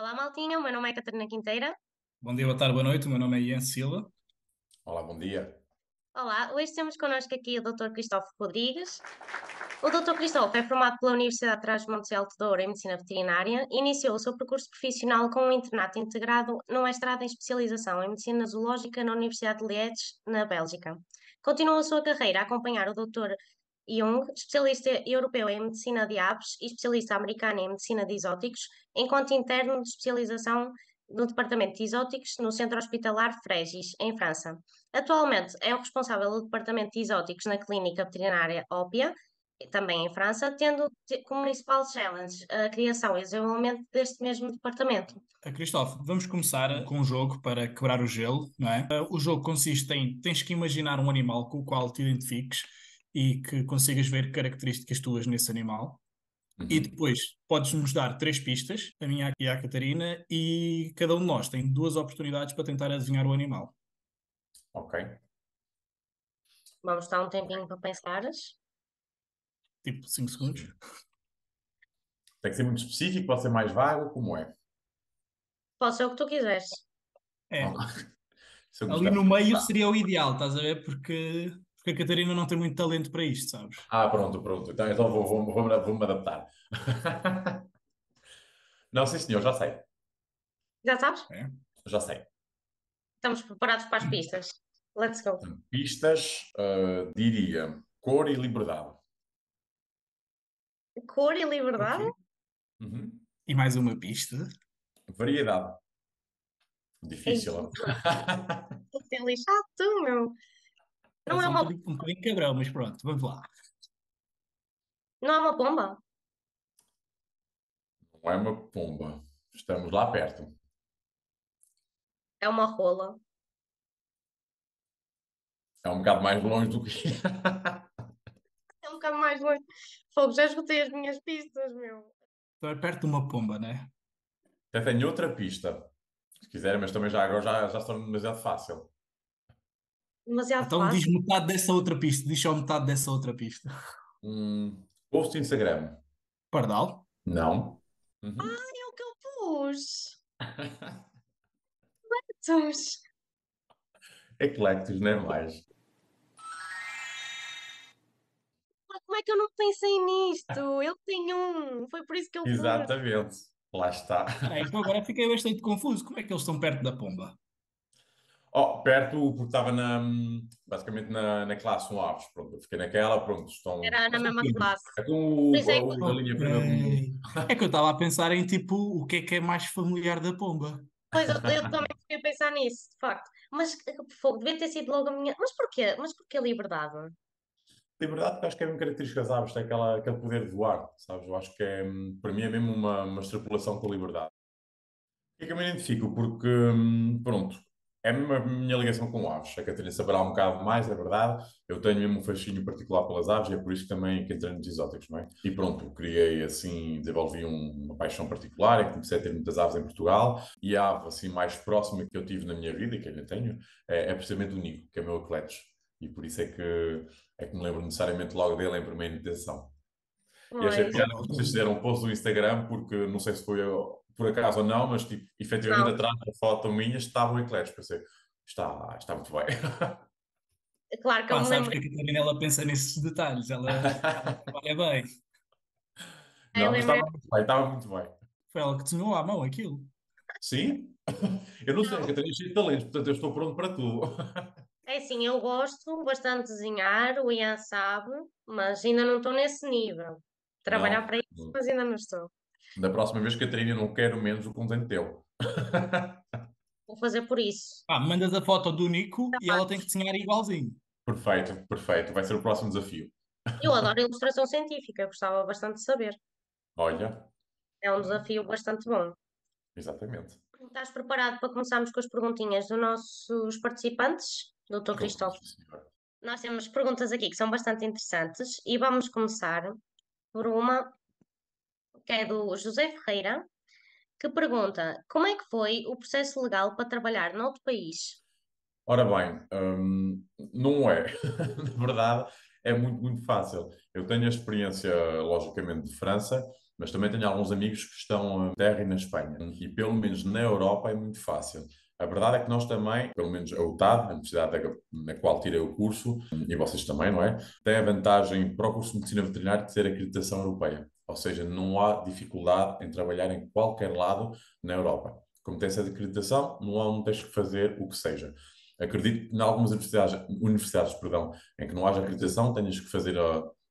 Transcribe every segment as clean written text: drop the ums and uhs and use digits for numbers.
Olá, maltinha. O meu nome é Catarina Quinteira. Bom dia, boa tarde, boa noite. O meu nome é Ian Silva. Olá, bom dia. Olá, hoje temos connosco aqui o Dr. Cristóvão Rodrigues. O Dr. Cristóvão é formado pela Universidade de Trás-os-Montes e Alto Douro em Medicina Veterinária e iniciou o seu percurso profissional com um internato integrado no mestrado em especialização em Medicina Zoológica na Universidade de Liège, na Bélgica. Continuou a sua carreira a acompanhar o Dr. Jung, especialista europeu em Medicina de Aves e especialista americano em Medicina de Exóticos, enquanto interno de especialização no Departamento de Exóticos no Centro Hospitalar Frégis, em França. Atualmente é o responsável do Departamento de Exóticos na Clínica Veterinária Ópia, também em França, tendo como principal challenge a criação e desenvolvimento deste mesmo departamento. Cristóvão, vamos começar com um jogo para quebrar o gelo, não é? O jogo consiste em, tens que imaginar um animal com o qual te identifiques e que consigas ver características tuas nesse animal. E Uhum. depois podes-nos dar três pistas, a minha e a Catarina, e cada um de nós tem duas oportunidades para tentar adivinhar o animal. Ok. Vamos dar um tempinho para pensares. Tipo 5 segundos. Sim. Tem que ser muito específico, pode ser mais vago, como é? Pode ser o que tu quiseres. É, Ok. Se eu ali gostar. no meio seria o ideal, estás a ver? Porque a Catarina não tem muito talento para isto, sabes? Pronto, pronto. Então vou-me adaptar. Não, sim, senhor, já sei. Já sabes? É. Já sei. Estamos preparados para as pistas. Let's go. Pistas, diria cor e liberdade. Cor e Ok. liberdade? Uhum. E mais uma pista. Variedade. Ei, Difícil, hein? vou ter lixado tu, meu. Não Estás é uma, um bocadinho cabrão, mas pronto, vamos lá. não é uma pomba? Não é uma pomba. Estamos lá perto. É uma rola. É um bocado mais longe do que. É um bocado mais longe. Fogo, já esgotei as minhas pistas, meu. Então é perto de uma pomba, né? Até tenho outra pista, se quiserem, mas também já agora já se torna demasiado fácil. Demasiado Então diz fácil. metade dessa outra pista, diz só metade dessa outra pista. Post Instagram? Pardal? Não. Uhum. É o que eu pus. Tus. Eclectus, não é mais? Como é que eu não pensei nisto? Eu tenho um. Foi por isso que eu pus. Exatamente. Lá está. Espera aí, então agora fiquei bastante confuso. Como é que eles estão perto da pomba? Oh, perto, porque estava basicamente na classe 1 Aves. Pronto, eu fiquei naquela, pronto, estão. Era na mesma classe. É com Por isso é que. a linha Ok. primeiro. É que eu estava a pensar em tipo, o que é mais familiar da pomba? Pois eu também fiquei a pensar nisso, de facto. Mas fogo, devia ter sido logo a minha. Mas porquê? Mas porquê liberdade? Liberdade, porque acho que é uma característica das aves, tem aquele poder de voar, sabes? Eu acho que é, para mim é mesmo uma extrapolação com a liberdade. E que eu me identifico porque, pronto, é mesmo a minha ligação com aves. A Catarina saberá um bocado mais, é verdade. Eu tenho mesmo um fascínio particular pelas aves e é por isso que também que entrei nos exóticos, não é? E pronto, criei assim, desenvolvi uma paixão particular em que comecei a ter muitas aves em Portugal e a ave assim mais próxima que eu tive na minha vida e que ainda tenho é precisamente o Nico, que é o meu Ecletos. E por isso é que me lembro necessariamente logo dele em primeira intenção. E achei Pois. piada que vocês fizeram um post no Instagram, porque não sei se foi por acaso ou não, mas tipo, efetivamente Não. atrás da foto minha estava o eclairs. Pensei, está muito bem. Claro que eu Pá, me sabes lembro. que a Catarina ela pensa nesses detalhes, ela trabalha bem. Eu Não, mas lembrei. estava muito bem, estava muito bem. Foi ela que desenhou à mão aquilo. Sim? Eu não sei, a Não. Catarina é cheia de talentos, portanto eu estou pronto para tudo. É assim, eu gosto bastante de desenhar, o Ian sabe, mas ainda não estou nesse nível. Trabalhar Não. para isso, mas ainda não estou. Da próxima vez, Catarina, eu não quero menos o content teu. Vou fazer por isso. Pá, mandas a foto do Nico e ela tem que Capaz. desenhar igualzinho. Perfeito, perfeito. Vai ser o próximo desafio. Eu adoro ilustração científica, gostava bastante de saber. Olha, É um desafio bastante bom. exatamente. Estás preparado para começarmos com as perguntinhas dos nossos participantes, doutor Estou pronto, Cristóvão? sim, senhor. Nós temos perguntas aqui que são bastante interessantes e vamos começar por uma que é do José Ferreira, que pergunta: como é que foi o processo legal para trabalhar noutro país? Ora bem, não é. Na verdade, é muito, muito fácil. Eu tenho a experiência, logicamente, de França mas também tenho alguns amigos que estão na terra e na Espanha. E pelo menos na Europa é muito fácil. A verdade é que nós também, pelo menos a UTAD, a universidade na qual tirei o curso, e vocês também, não é? Tem a vantagem para o curso de Medicina Veterinária de ter acreditação europeia. Ou seja, não há dificuldade em trabalhar em qualquer lado na Europa. Como tem essa acreditação, não tens que fazer o que seja. Acredito que em algumas universidades, perdão, em que não haja acreditação, tenhas que fazer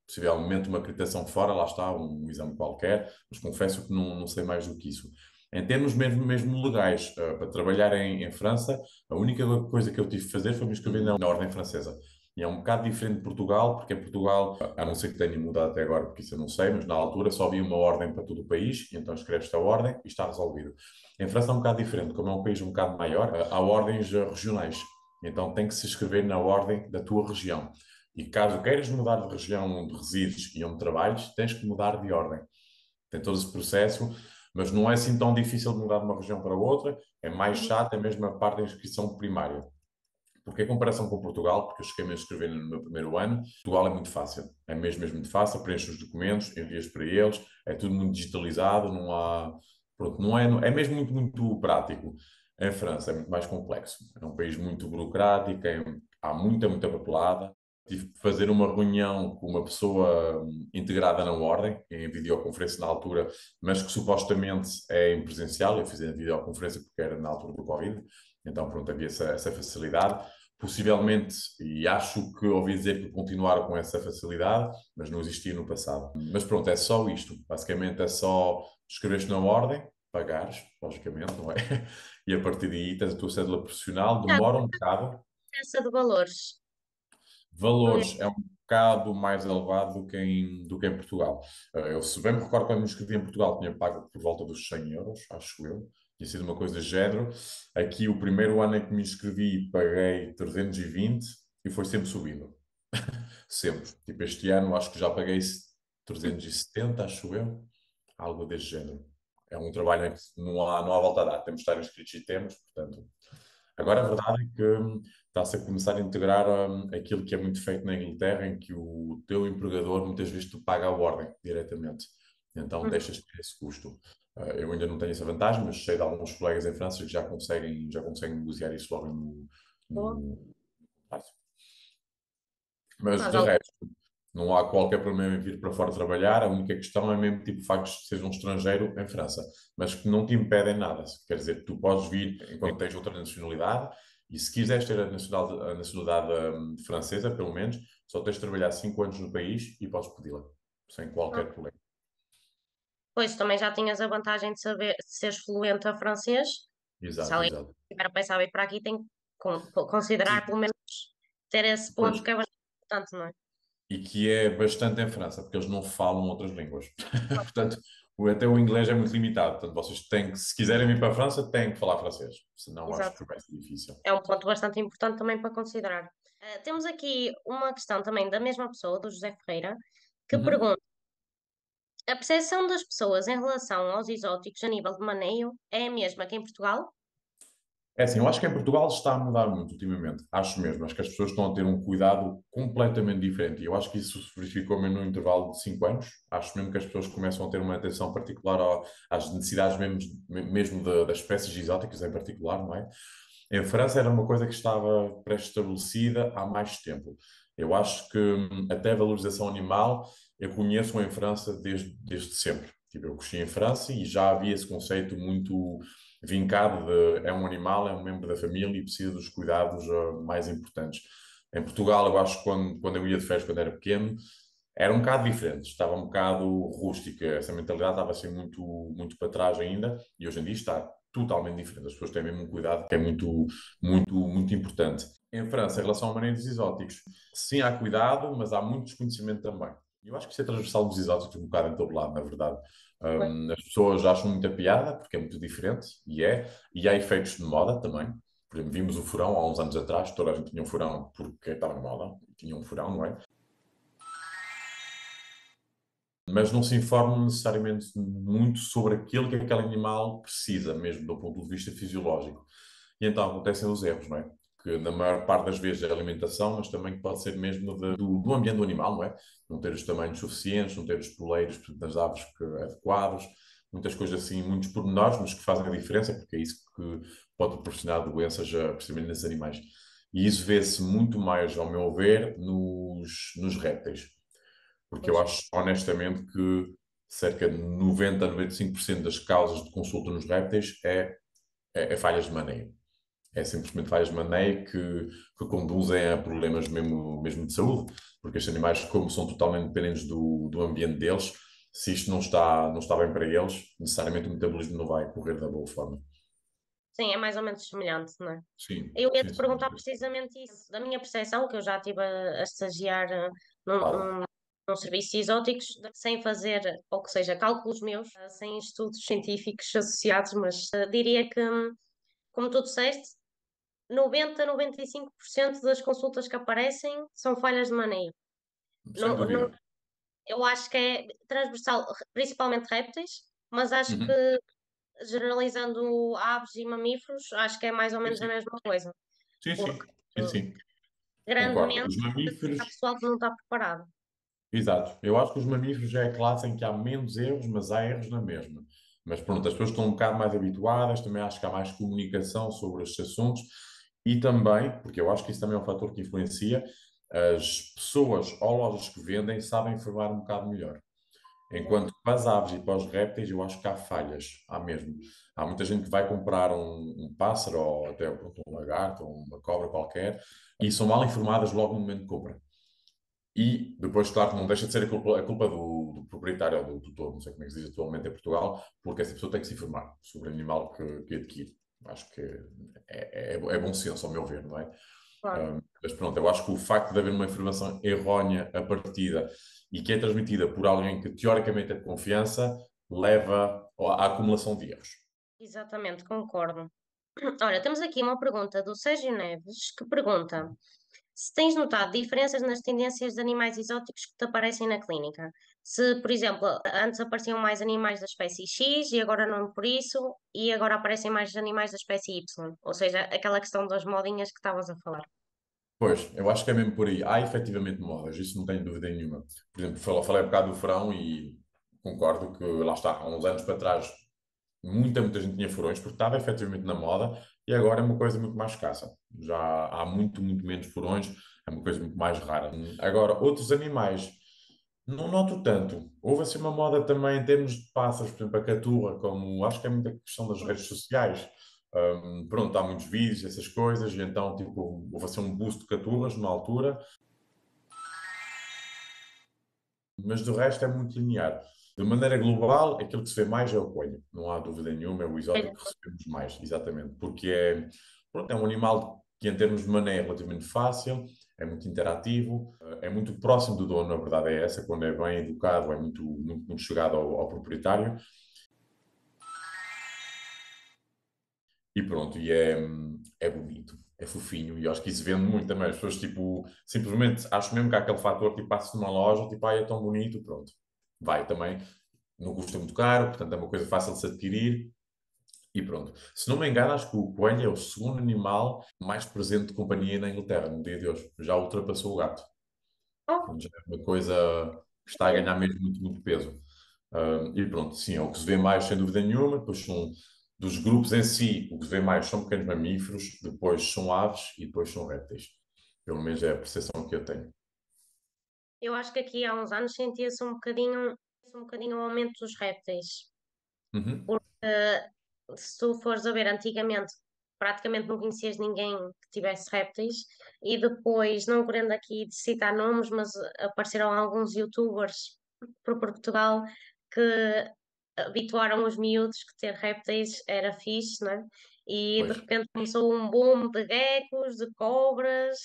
possivelmente uma acreditação fora, lá está, um exame qualquer, mas confesso que não sei mais do que isso. Em termos mesmo legais, para trabalhar em França, a única coisa que eu tive de fazer foi me inscrever na Ordem Francesa. E é um bocado diferente de Portugal, porque em Portugal, a não ser que tenha mudado até agora, porque isso eu não sei, mas na altura só havia uma ordem para todo o país, e então escreves-te a ordem e está resolvido. Em França é um bocado diferente, como é um país um bocado maior, há ordens regionais, então tem que se inscrever na ordem da tua região. E caso queiras mudar de região onde resides e onde trabalhes, tens que mudar de ordem. Tem todo esse processo, mas não é assim tão difícil de mudar de uma região para outra, é mais chato, é mesmo a parte da inscrição primária. Porque em comparação com Portugal, porque eu cheguei a inscrever no meu primeiro ano, Portugal é muito fácil. É mesmo muito fácil, preenches os documentos, envias para eles, é tudo muito digitalizado, não há... Pronto, é mesmo muito prático. Em França é muito mais complexo. É um país muito burocrático, há muita papelada. Tive que fazer uma reunião com uma pessoa integrada na ordem, em videoconferência na altura, mas que supostamente é em presencial. Eu fiz em videoconferência porque era na altura do Covid. Então, pronto, havia essa facilidade. Possivelmente, e acho que ouvi dizer que continuaram com essa facilidade, mas não existia no passado. Mas pronto, é só isto. Basicamente é só escreveres na ordem, pagares, logicamente, não é? E a partir daí tens a tua cédula profissional, Já, demora um bocado. diferença de valores. Valores é um bocado mais elevado do que em Portugal. Eu, se bem me recordo, quando me inscrevi em Portugal, tinha pago por volta dos 100 euros, acho eu. Tinha sido uma coisa de género. Aqui, o primeiro ano em que me inscrevi, paguei 320 e foi sempre subindo. Sempre. Tipo, este ano, acho que já paguei 370, acho eu. Algo desse género. É um trabalho em que não há volta a dar. Temos de estar inscritos e temos, portanto. Agora, a verdade é que está-se a começar a integrar aquilo que é muito feito na Inglaterra, em que o teu empregador muitas vezes te paga a ordem diretamente. Então, Uhum. deixas de ter esse custo. Eu ainda não tenho essa vantagem, mas sei de alguns colegas em França que já conseguem negociar isso logo Boa. no... Mas, Mas de resto, não há qualquer problema em vir para fora trabalhar. A única questão é mesmo tipo o facto de seres um estrangeiro em França, mas que não te impedem nada. Quer dizer que tu podes vir enquanto tens outra nacionalidade e se quiseres ter a nacionalidade francesa, pelo menos, só tens de trabalhar 5 anos no país e podes pedi-la, sem qualquer problema. pois também já tinhas a vantagem de saber de seres fluente a francês. Se Exato, alguém exato. estiver a pensar vir para aqui, tem que considerar pelo menos ter esse Pois. ponto que é bastante importante, não é? E que é bastante em França, porque eles não falam outras línguas. Portanto, até o inglês é muito limitado. Portanto, vocês têm que, se quiserem vir para a França, têm que falar francês. Senão acho Exato. que vai ser difícil. É um ponto bastante importante também para considerar. Temos aqui uma questão também da mesma pessoa, do José Ferreira, que Uhum. pergunta: a percepção das pessoas em relação aos exóticos a nível de maneio é a mesma que em Portugal? É assim, eu acho que em Portugal está a mudar muito ultimamente. Acho mesmo. Acho que as pessoas estão a ter um cuidado completamente diferente. E eu acho que isso se verificou mesmo no intervalo de 5 anos. Acho mesmo que as pessoas começam a ter uma atenção particular às necessidades mesmo das espécies exóticas em particular, não é? Em França era uma coisa que estava pré-estabelecida há mais tempo. Eu acho que até a valorização animal eu conheço em França desde sempre. Tipo, eu cresci em França e já havia esse conceito muito vincado de é um animal, é um membro da família e precisa dos cuidados mais importantes. Em Portugal, eu acho que quando eu ia de férias, quando era pequeno, era um bocado diferente, estava um bocado rústica, essa mentalidade estava assim muito para trás ainda, e hoje em dia está totalmente diferente. As pessoas têm mesmo um cuidado que é muito importante. Em França, em relação a maneiros exóticos, sim, há cuidado, mas há muito desconhecimento também. E eu acho que isso é transversal dos exóticos um bocado em todo lado, na verdade. Pois. As pessoas acham muita piada, porque é muito diferente, e há efeitos de moda também. Por exemplo, vimos o furão há uns anos atrás, toda a gente tinha um furão porque estava na moda, tinha um furão, não é? Mas não se informam necessariamente muito sobre aquilo que aquele animal precisa, mesmo do ponto de vista fisiológico. E então acontecem os erros, não é? que na maior parte das vezes é a alimentação, mas também pode ser mesmo do ambiente do animal, não é? Não ter os tamanhos suficientes, não ter os poleiros das aves adequados, muitas coisas assim, muitos pormenores, mas que fazem a diferença, porque é isso que pode proporcionar doenças, precisamente nesses animais. E isso vê-se muito mais, ao meu ver, nos répteis. Porque eu Pois. acho, honestamente, que cerca de 90 a 95% das causas de consulta nos répteis é falhas de maneio. É simplesmente falhas de maneio que conduzem a problemas mesmo de saúde. Porque estes animais, como são totalmente dependentes do ambiente deles, se isto não está bem para eles, necessariamente o metabolismo não vai correr da boa forma. Sim, é mais ou menos semelhante, não é? Sim, Eu ia sim, te sim. perguntar precisamente isso, da minha percepção, que eu já estive a estagiar num, Claro. num, num serviço de exóticos, sem fazer, ou que seja, cálculos meus, sem estudos científicos associados, mas diria que, como tu disseste, 90 a 95% das consultas que aparecem são falhas de maneio. Sem Não, não, dúvida. eu acho que é transversal, principalmente répteis, mas acho Uhum. que generalizando aves e mamíferos, acho que é mais ou Sim, menos a sim. mesma coisa, Sim, porque sim. Sim, sim. Concordo. grandemente Os há mamíferos. pessoal que não está preparado. Exato. Eu acho que os mamíferos já é a classe em que há menos erros, mas há erros na mesma. Mas pronto, as pessoas estão um bocado mais habituadas, também acho que há mais comunicação sobre estes assuntos e também, porque eu acho que isso também é um fator que influencia, as pessoas ou lojas que vendem sabem informar um bocado melhor. Enquanto que para as aves e para os répteis, eu acho que há falhas, há mesmo. Há muita gente que vai comprar um pássaro ou até pronto, um lagarto ou uma cobra qualquer e são mal informadas logo no momento de compra. E depois, claro, que não deixa de ser a culpa do proprietário ou do tutor, não sei como é que se diz atualmente em Portugal, porque essa pessoa tem que se informar sobre o animal que adquire. Acho que é bom senso, ao meu ver, não é? Claro. Mas pronto, eu acho que o facto de haver uma informação errónea à partida e que é transmitida por alguém que teoricamente é de confiança, leva à acumulação de erros. Exatamente, concordo. Olha, temos aqui uma pergunta do Sérgio Neves que pergunta se tens notado diferenças nas tendências de animais exóticos que te aparecem na clínica. Se, por exemplo, antes apareciam mais animais da espécie X e agora não por isso, e agora aparecem mais animais da espécie Y. Ou seja, aquela questão das modinhas que estavas a falar. Pois, eu acho que é mesmo por aí. Há efetivamente modas, isso não tenho dúvida nenhuma. Por exemplo, falei um bocado do furão e concordo que lá está, há uns anos para trás muita gente tinha furões porque estava efetivamente na moda e agora é uma coisa muito mais escassa. Já há muito menos furões, é uma coisa muito mais rara. Agora, outros animais, não noto tanto. Houve assim uma moda também em termos de pássaros, por exemplo, a caturra, como acho que é muita questão das redes sociais. Pronto, há muitos vídeos, essas coisas, e então tipo, houve assim um boost de caturras numa altura, mas do resto é muito linear. De maneira global, aquilo que se vê mais é o coelho, não há dúvida nenhuma, é o exótico que recebemos mais, exatamente, porque pronto, é um animal que, em termos de maneio, é relativamente fácil, é muito interativo, é muito próximo do dono, a verdade é essa, quando é bem educado, é muito chegado ao proprietário, e pronto, é bonito, é fofinho, e acho que isso vende muito também. As pessoas, tipo, simplesmente, acho mesmo que há aquele fator, tipo, passa numa loja, tipo, é tão bonito, pronto, vai também. Não custa muito caro, portanto é uma coisa fácil de se adquirir e pronto. Se não me engano, acho que o coelho é o segundo animal mais presente de companhia na Inglaterra, no dia de hoje. Já ultrapassou o gato. Oh, Portanto, já é uma coisa que está a ganhar mesmo muito peso. E pronto, sim, é o que se vê mais, sem dúvida nenhuma. Depois são dos grupos em si, o que se vê mais são pequenos mamíferos, depois são aves e depois são répteis. Pelo menos é a percepção que eu tenho. eu acho que aqui há uns anos sentia-se um bocadinho o aumento dos répteis. Uhum. Porque se tu fores a ver antigamente, praticamente não conhecias ninguém que tivesse répteis, e depois, não querendo aqui citar nomes, mas apareceram alguns youtubers por Portugal que habituaram os miúdos que ter répteis era fixe, né? E de Pois, repente começou um boom de geckos, de cobras,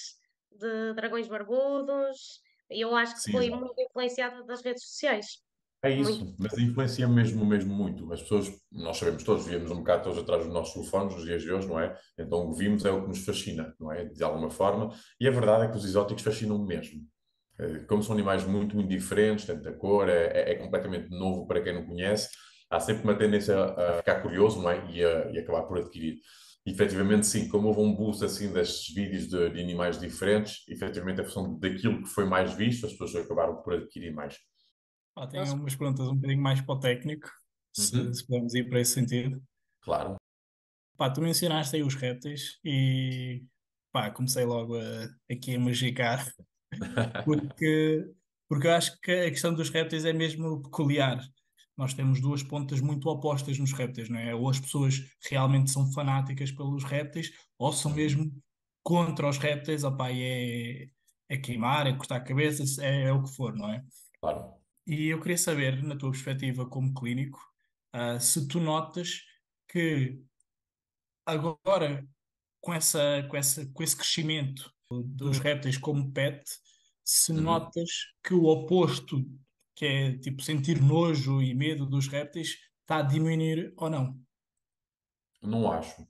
de dragões barbudos, e eu acho que foi sim. muito influenciada das redes sociais. É Muito. isso, mas influencia mesmo muito. As pessoas, nós sabemos todos, vivemos um bocado todos atrás dos nossos telefones nos dias de hoje, não é? Então o que vimos é o que nos fascina, não é? De alguma forma. E a verdade é que os exóticos fascinam mesmo. Como são animais muito diferentes, tanto a cor, é completamente novo para quem não conhece, há sempre uma tendência a ficar curioso, não é? E acabar por adquirir. efetivamente, sim, como houve um boost assim destes vídeos de animais diferentes, efetivamente, a função daquilo que foi mais visto, as pessoas acabaram por adquirir mais. Pá, tenho Nossa, umas perguntas um bocadinho mais para o técnico, se Uhum, podemos ir para esse sentido. claro. Pá, tu mencionaste aí os répteis e pá, comecei logo aqui a magicar, porque, porque eu acho que a questão dos répteis é mesmo peculiar. Nós temos duas pontas muito opostas nos répteis, não é? Ou as pessoas realmente são fanáticas pelos répteis, ou são Uhum, mesmo contra os répteis, opá, é queimar, é cortar cabeças, é o que for, não é? claro. E eu queria saber, na tua perspectiva como clínico, se tu notas que agora, com esse crescimento dos répteis como pet, se Uhum. notas que o oposto, que é tipo sentir nojo e medo dos répteis, está a diminuir ou não. Não acho.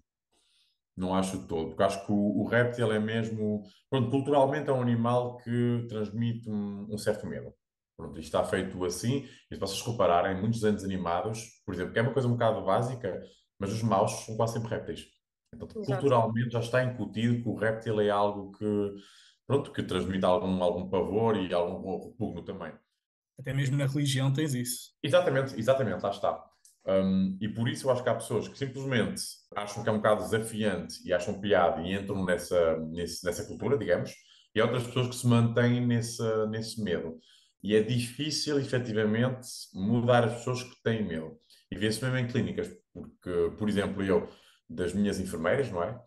Não acho de todo, porque acho que o réptil é mesmo. Pronto, culturalmente é um animal que transmite um certo medo. Pronto, isto está feito assim, e se vocês repararem, muitos desenhos animados, por exemplo, que é uma coisa um bocado básica, mas os maus são quase sempre répteis. Então, exato. culturalmente já está incutido que o réptil é algo que, pronto, que transmite algum pavor e algum repugno também. Até mesmo na religião tens isso. Exatamente, exatamente, lá está. E por isso eu acho que há pessoas que simplesmente acham que é um bocado desafiante e acham piada e entram nessa cultura, digamos, e há outras pessoas que se mantêm nesse medo. E é difícil, efetivamente, mudar as pessoas que têm medo. E vê-se mesmo em clínicas, porque, por exemplo, eu, das minhas enfermeiras, não é?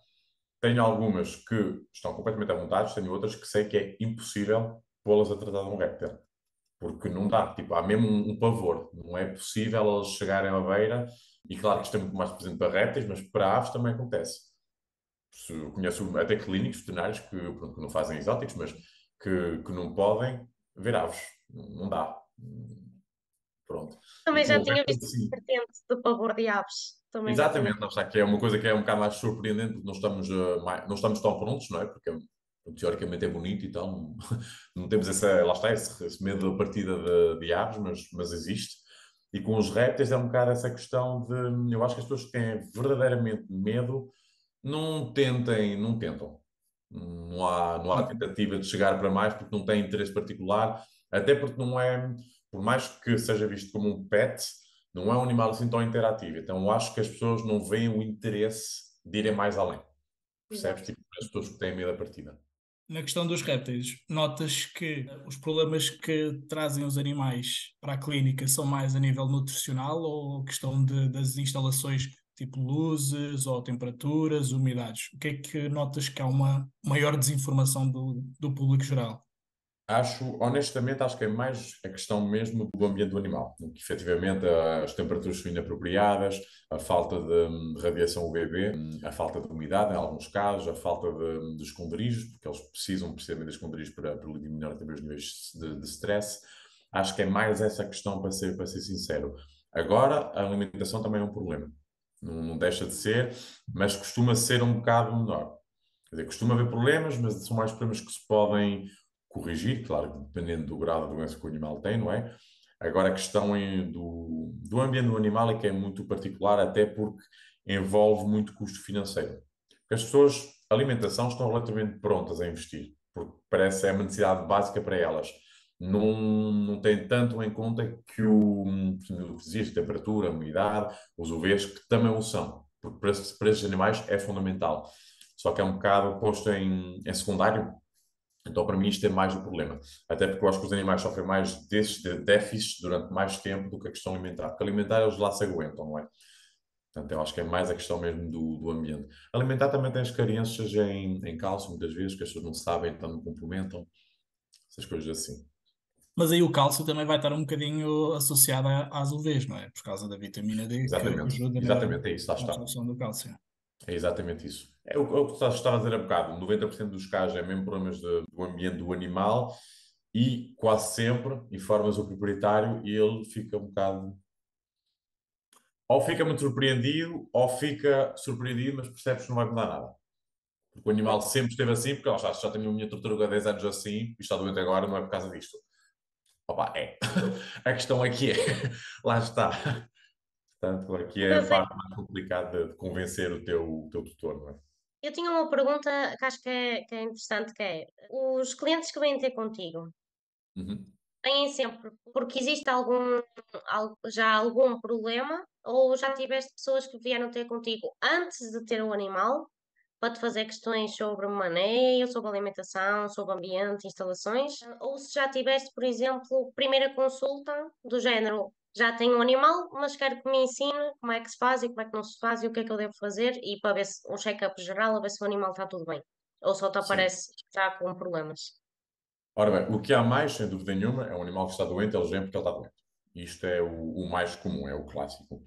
Tenho algumas que estão completamente à vontade, tenho outras que sei que é impossível pô-las a tratar de um réptil porque não dá, tipo, há mesmo um pavor, não é possível eles chegarem à beira, e claro que isto é muito mais presente para répteis, mas para aves também acontece. Conheço até clínicos veterinários que, pronto, que não fazem exóticos, mas que não podem ver aves, não dá. Pronto. E Também com já o tinha réptil, visto sim. a vertente do pavor de aves. Também já tinha. Exatamente, não está, que é uma coisa que é um bocado mais surpreendente, porque não estamos tão prontos, não é? Porque teoricamente é bonito e tal, não temos lá está, esse medo da partida de aves, mas existe. E com os répteis é um bocado essa questão de, eu acho que as pessoas que têm verdadeiramente medo não tentam. Não há tentativa de chegar para mais porque não têm interesse particular, até porque não é, por mais que seja visto como um pet, não é um animal assim tão interativo. Então eu acho que as pessoas não veem o interesse de irem mais além. Percebes? Exato. Tipo, as pessoas que têm medo da partida. Na questão dos répteis, notas que os problemas que trazem os animais para a clínica são mais a nível nutricional ou questão das instalações, tipo luzes ou temperaturas, umidades? O que é que notas que há uma maior desinformação do público geral? Honestamente, acho que é mais a questão mesmo do ambiente do animal, em que efetivamente as temperaturas são inapropriadas, a falta de radiação UVB, a falta de umidade em alguns casos, a falta de esconderijos, porque eles precisam precisamente de esconderijos para eliminar também os níveis de stress. Acho que é mais essa questão, para ser sincero. Agora, a alimentação também é um problema. Não deixa de ser, mas costuma ser um bocado menor. Quer dizer, costuma haver problemas, mas são mais problemas que se podem corrigir, claro, dependendo do grau de doença que o animal tem, não é? Agora, a questão do ambiente do animal é que é muito particular, até porque envolve muito custo financeiro. Porque as pessoas, a alimentação, estão relativamente prontas a investir, porque parece é uma necessidade básica para elas. Não tem tanto em conta que o que existe, temperatura, a umidade, os UVs, que também o são, porque para esses animais é fundamental. Só que é um bocado posto em secundário, então, para mim, isto é mais o problema. Até porque eu acho que os animais sofrem mais desses déficits durante mais tempo do que a questão alimentar. Porque alimentar eles lá se aguentam, não é? Portanto, eu acho que é mais a questão mesmo do ambiente. Alimentar também tem as carências em cálcio, muitas vezes, que as pessoas não sabem, então não complementam. Essas coisas assim. Mas aí o cálcio também vai estar um bocadinho associado às UVs, não é? Por causa da vitamina D que Exatamente. ajuda Exatamente, é isso, lá na está. absorção do cálcio. É exatamente isso. É o que estava a dizer há bocado. 90% dos casos é mesmo problemas do ambiente do animal e quase sempre informas o proprietário e ele fica um bocado ou fica muito surpreendido, ou fica surpreendido, mas percebes que não vai mudar nada. Porque o animal sempre esteve assim, porque já tenho a minha tartaruga há 10 anos assim, e está doente agora, não é por causa disto. Opa, é. A questão aqui é, lá está. Portanto, aqui é a Mas é, parte mais complicada de convencer o teu tutor, não é? eu tinha uma pergunta que acho que é interessante, que é, os clientes que vêm ter contigo, Uhum. vêm sempre porque existe já algum problema ou já tiveste pessoas que vieram ter contigo antes de ter o animal para te fazer questões sobre maneio, sobre alimentação, sobre ambiente, instalações, ou se já tiveste, por exemplo, primeira consulta do género, já tenho um animal, mas quero que me ensine como é que se faz e como é que não se faz e o que é que eu devo fazer e para ver se um check-up geral, a ver se o animal está tudo bem. Ou só te Sim. aparece que está com problemas. Ora bem, o que há mais, sem dúvida nenhuma, é um animal que está doente, ele vem porque ele está doente. Isto é o mais comum, é o clássico.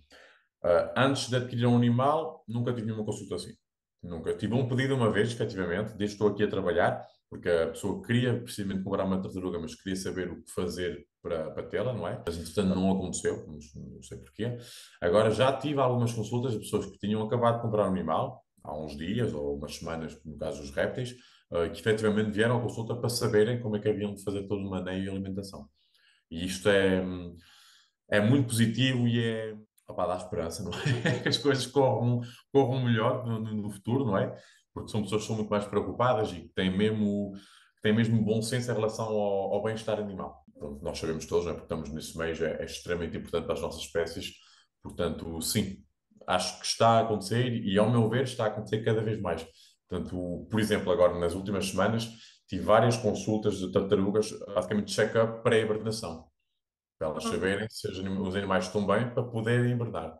Antes de adquirir um animal, nunca tive nenhuma consulta assim. Nunca. Tive um pedido uma vez, efetivamente, desde que estou aqui a trabalhar, porque a pessoa queria precisamente comprar uma tartaruga, mas queria saber o que fazer para tê-la, não é? Mas, entretanto, não aconteceu, não sei porquê. Agora, já tive algumas consultas de pessoas que tinham acabado de comprar um animal, há uns dias ou umas semanas, no caso dos répteis, que efetivamente vieram à consulta para saberem como é que haviam de fazer todo o maneio e alimentação. E isto é muito positivo e opá, dá esperança, não é? Que as coisas corram melhor no futuro, não é? Porque são pessoas que são muito mais preocupadas e que têm mesmo bom senso em relação ao bem-estar animal. Pronto, nós sabemos todos, não é? Porque estamos nesse meio, é extremamente importante para as nossas espécies. Portanto, sim, acho que está a acontecer e, ao meu ver, está a acontecer cada vez mais. Portanto, por exemplo, agora nas últimas semanas, tive várias consultas de tartarugas, basicamente check-up pré-hibernação para elas Uhum. saberem se os animais estão bem para poderem hibernar.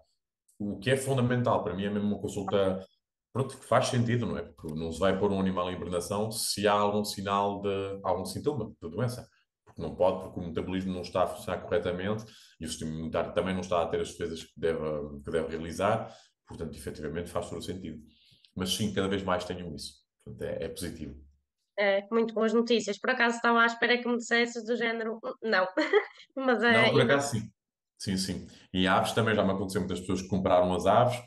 O que é fundamental para mim é mesmo uma consulta, pronto, que faz sentido, não é? Porque não se vai pôr um animal em hibernação se há algum sinal algum sintoma de doença. Porque não pode, porque o metabolismo não está a funcionar corretamente e o sistema imunitário também não está a ter as defesas que deve realizar. Portanto, efetivamente faz todo o sentido. Mas sim, cada vez mais tenho isso. Portanto, é positivo. É, muito boas notícias. Por acaso estava à espera que me dissesses do género, não, mas Não, é por ainda. acaso sim. Sim, sim. E aves também já me aconteceu muitas pessoas que compraram as aves,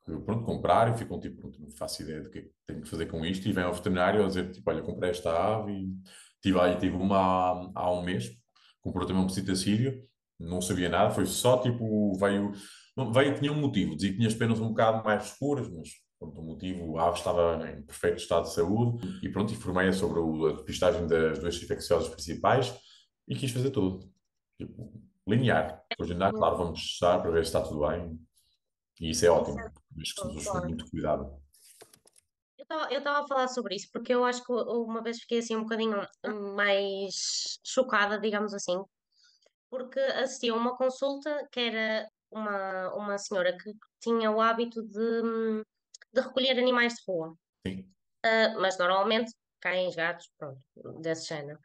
que pronto, compraram e ficam tipo, pronto, não faço ideia do que é que tenho que fazer com isto, e vêm ao veterinário a dizer, tipo, olha, comprei esta ave e tive uma há um mês, comprou também um psitacídeo, não sabia nada, foi só tipo, tinha um motivo, dizia que tinha as penas um bocado mais escuras, mas pronto, o motivo, a ave estava em perfeito estado de saúde, e pronto, informei-a sobre a depistagem das doenças infecciosas principais e quis fazer tudo. Tipo, linear. Depois de andar, claro, vamos testar para ver se está tudo bem. E isso é Isso é ótimo. Acho que são bom, pessoas com claro. muito cuidado. Eu estava a falar sobre isso porque eu acho que uma vez fiquei assim um bocadinho mais chocada, digamos assim, porque assisti a uma consulta que era uma senhora que tinha o hábito de recolher animais de rua. Sim. Mas normalmente cães, gatos, pronto, desse género.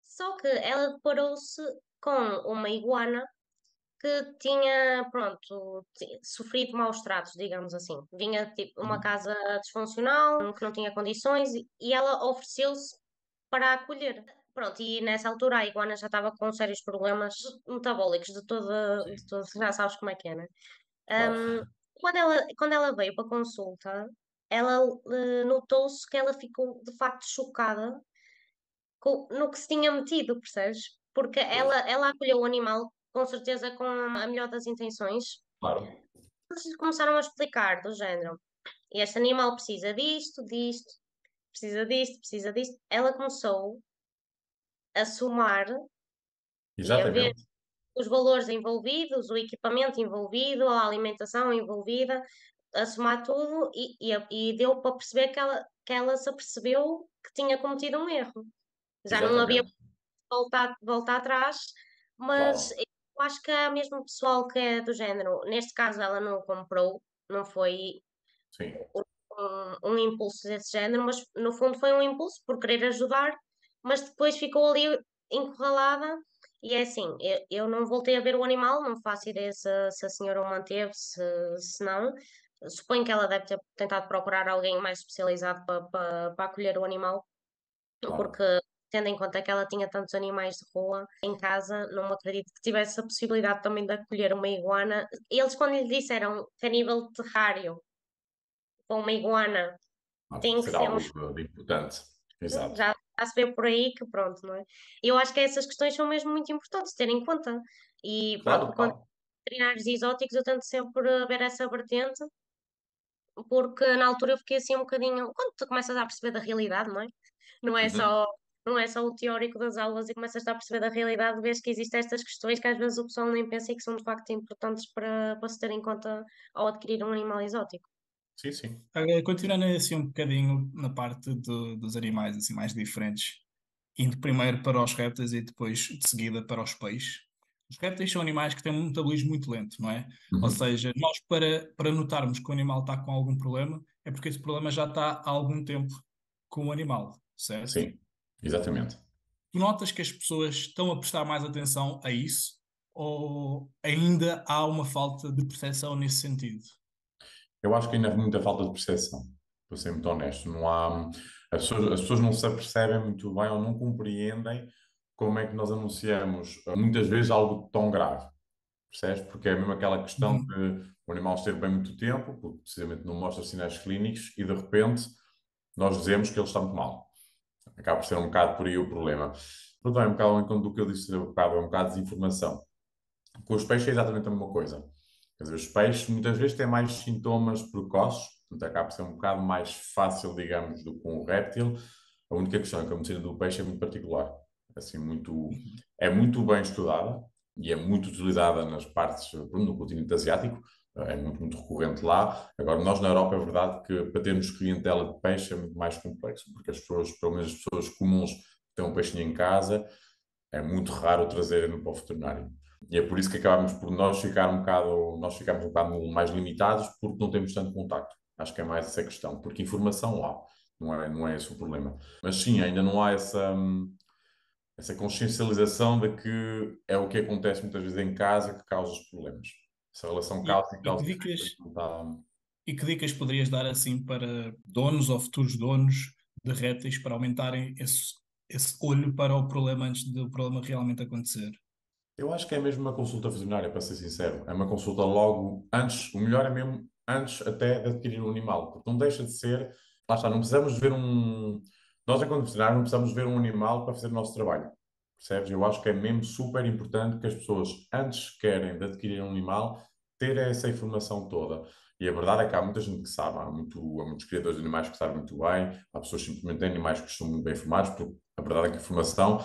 Só que ela deparou-se com uma iguana que tinha, pronto, sofrido maus tratos, digamos assim. Vinha tipo uma Uhum. casa disfuncional, que não tinha condições, e ela ofereceu-se para a acolher. Pronto, e nessa altura a iguana já estava com sérios problemas metabólicos Sim, já sabes como é que é, né? claro. Hum, quando ela veio para a consulta, ela notou-se que ela ficou de facto chocada no que se tinha metido, percebes? Porque Pois, ela acolheu o animal, com certeza com a melhor das intenções. claro. Eles começaram a explicar do género, este animal precisa disto, disto, precisa disto, precisa disto. Ela começou a somar e a ver Exatamente. os valores envolvidos, o equipamento envolvido, a alimentação envolvida, a somar tudo e deu para perceber que ela se apercebeu que tinha cometido um erro. Já não havia Exatamente. voltar atrás, mas Claro. eu acho que há mesmo pessoal que é do género. Neste caso, ela não comprou, não foi Sim. um impulso desse género, mas no fundo foi um impulso por querer ajudar, mas depois ficou ali encurralada. E é assim, eu não voltei a ver o animal, não faço ideia se a senhora o manteve, se não. Suponho que ela deve ter tentado procurar alguém mais especializado para acolher o animal, Claro. porque tendo em conta que ela tinha tantos animais de rua em casa, não me acredito que tivesse a possibilidade também de acolher uma iguana. Eles, quando lhe disseram que a nível terrário, com uma iguana Tem tem que que ser ser um algo de importante. Exato. já se vê por aí que pronto, não é? Eu acho que essas questões são mesmo muito importantes ter em conta. E pronto, Claro, claro. veterinários exóticos, eu tento sempre ver essa vertente, porque na altura eu fiquei assim um bocadinho. Quando tu começas a perceber da realidade, não é? Não é Uhum. só, não é só o teórico das aulas e começas a perceber da realidade, vês que existem estas questões que às vezes o pessoal nem pensa e que são de facto importantes para se ter em conta ao adquirir um animal exótico. Sim, sim. Continuando assim um bocadinho na parte dos animais assim mais diferentes, indo primeiro para os répteis e depois de seguida para os peixes. Os répteis são animais que têm um metabolismo muito lento, não é? Ou Uhum. seja, nós para notarmos que o animal está com algum problema, é porque esse problema já está há algum tempo com o animal, certo? Sim, exatamente. Tu notas que as pessoas estão a prestar mais atenção a isso ou ainda há uma falta de percepção nesse sentido? Eu acho que ainda há muita falta de percepção, para ser muito honesto. Não há, as pessoas não se apercebem muito bem ou não compreendem como é que nós anunciamos muitas vezes algo tão grave. Percebes? Porque é mesmo aquela questão Uhum. que o animal esteve bem muito tempo, porque precisamente não mostra sinais clínicos, e de repente nós dizemos que ele está muito mal. Acaba por ser um bocado por aí o problema. Portanto, é um bocado ao encontro do que eu disse há um bocado, é um bocado de desinformação. Com os peixes é exatamente a mesma coisa. Quer dizer, os peixes muitas vezes têm mais sintomas precoces, portanto acaba por ser um bocado mais fácil, digamos, do que um réptil. A única questão é que a medicina do peixe é muito particular. Assim, muito, é muito bem estudada e é muito utilizada nas partes, no continente asiático, é muito, muito recorrente lá. Agora, nós na Europa é verdade que para termos clientela de peixe é muito mais complexo, porque as pessoas, pelo menos as pessoas comuns que têm um peixinho em casa, é muito raro trazerem para o veterinário. E é por isso que acabamos por nós ficarmos um bocado mais limitados, porque não temos tanto contacto. Acho que é mais essa questão, porque informação há, não é esse o problema. Mas sim, ainda não há essa consciencialização de que é o que acontece muitas vezes em casa que causa os problemas. Essa relação E, causa e e que causa e dicas, efeito não está. e que dicas poderias dar assim para donos ou futuros donos de répteis para aumentarem esse olho para o problema antes do problema realmente acontecer? Eu acho que é mesmo uma consulta veterinária, para ser sincero. É uma consulta logo antes, o melhor é mesmo antes até de adquirir um animal, porque não deixa de ser. Lá está, não precisamos ver um. Nós, enquanto veterinários, não precisamos ver um animal para fazer o nosso trabalho. Percebes? Eu acho que é mesmo super importante que as pessoas, antes que querem de adquirir um animal, ter essa informação toda. E a verdade é que há muita gente que sabe, há muitos criadores de animais que sabem muito bem, há pessoas simplesmente têm animais que estão muito bem informados, porque a verdade é que a informação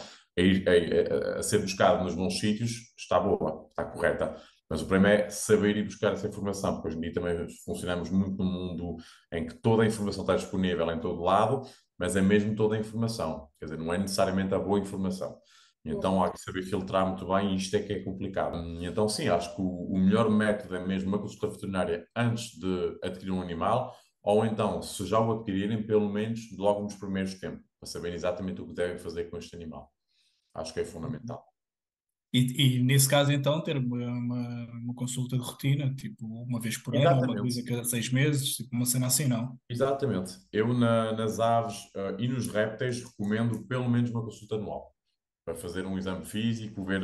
a ser buscada nos bons sítios está boa, está correta. Mas o problema é saber ir buscar essa informação, porque hoje em dia também funcionamos muito num mundo em que toda a informação está disponível em todo lado, mas é mesmo toda a informação. Quer dizer, não é necessariamente a boa informação. E então há que saber filtrar muito bem e isto é que é complicado. E então, sim, acho que o melhor método é mesmo uma consulta veterinária antes de adquirir um animal, ou então, se já o adquirirem, pelo menos logo nos primeiros tempos, para saberem exatamente o que devem fazer com este animal. Acho que é fundamental. E nesse caso, então, ter uma consulta de rotina, tipo uma vez por ano, ou uma Exatamente. vez a cada 6 meses, tipo uma cena assim, não? Exatamente. Eu nas aves e nos répteis recomendo pelo menos uma consulta anual para fazer um exame físico, ver,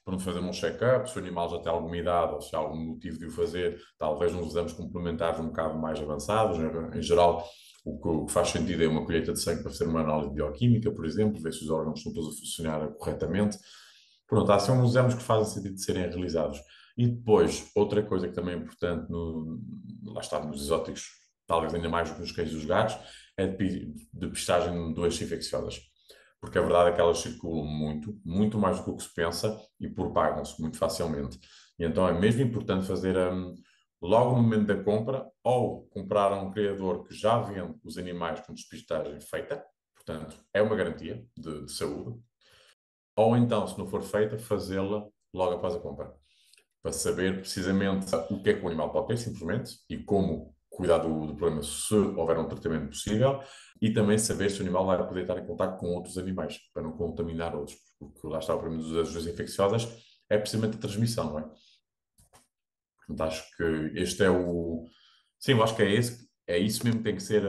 para fazer um check-up, se o animal já tem alguma idade ou se há algum motivo de o fazer, talvez uns exames complementares um bocado mais avançados. Em geral, o que faz sentido é uma colheita de sangue para fazer uma análise bioquímica, por exemplo, ver se os órgãos estão todos a funcionar corretamente. Pronto, há uns exames que fazem sentido de serem realizados. E depois, outra coisa que também é importante, lá está, nos exóticos, talvez ainda mais do que nos cães e os gatos, é de pestagem de doenças infecciosas. Porque a verdade é que elas circulam muito, muito mais do que o que se pensa e propagam-se muito facilmente. E então é mesmo importante fazer logo no momento da compra ou comprar a um criador que já vende os animais com despistagem feita, portanto, é uma garantia de saúde, ou então, se não for feita, fazê-la logo após a compra, para saber precisamente o que é que o animal pode ter, simplesmente, e como cuidar do problema se houver um tratamento possível, e também saber se o animal vai poder estar em contato com outros animais, para não contaminar outros, porque lá está o problema das doenças infecciosas, é precisamente a transmissão, não é? Portanto, acho que este é o... Sim, eu acho que é isso mesmo que tem que ser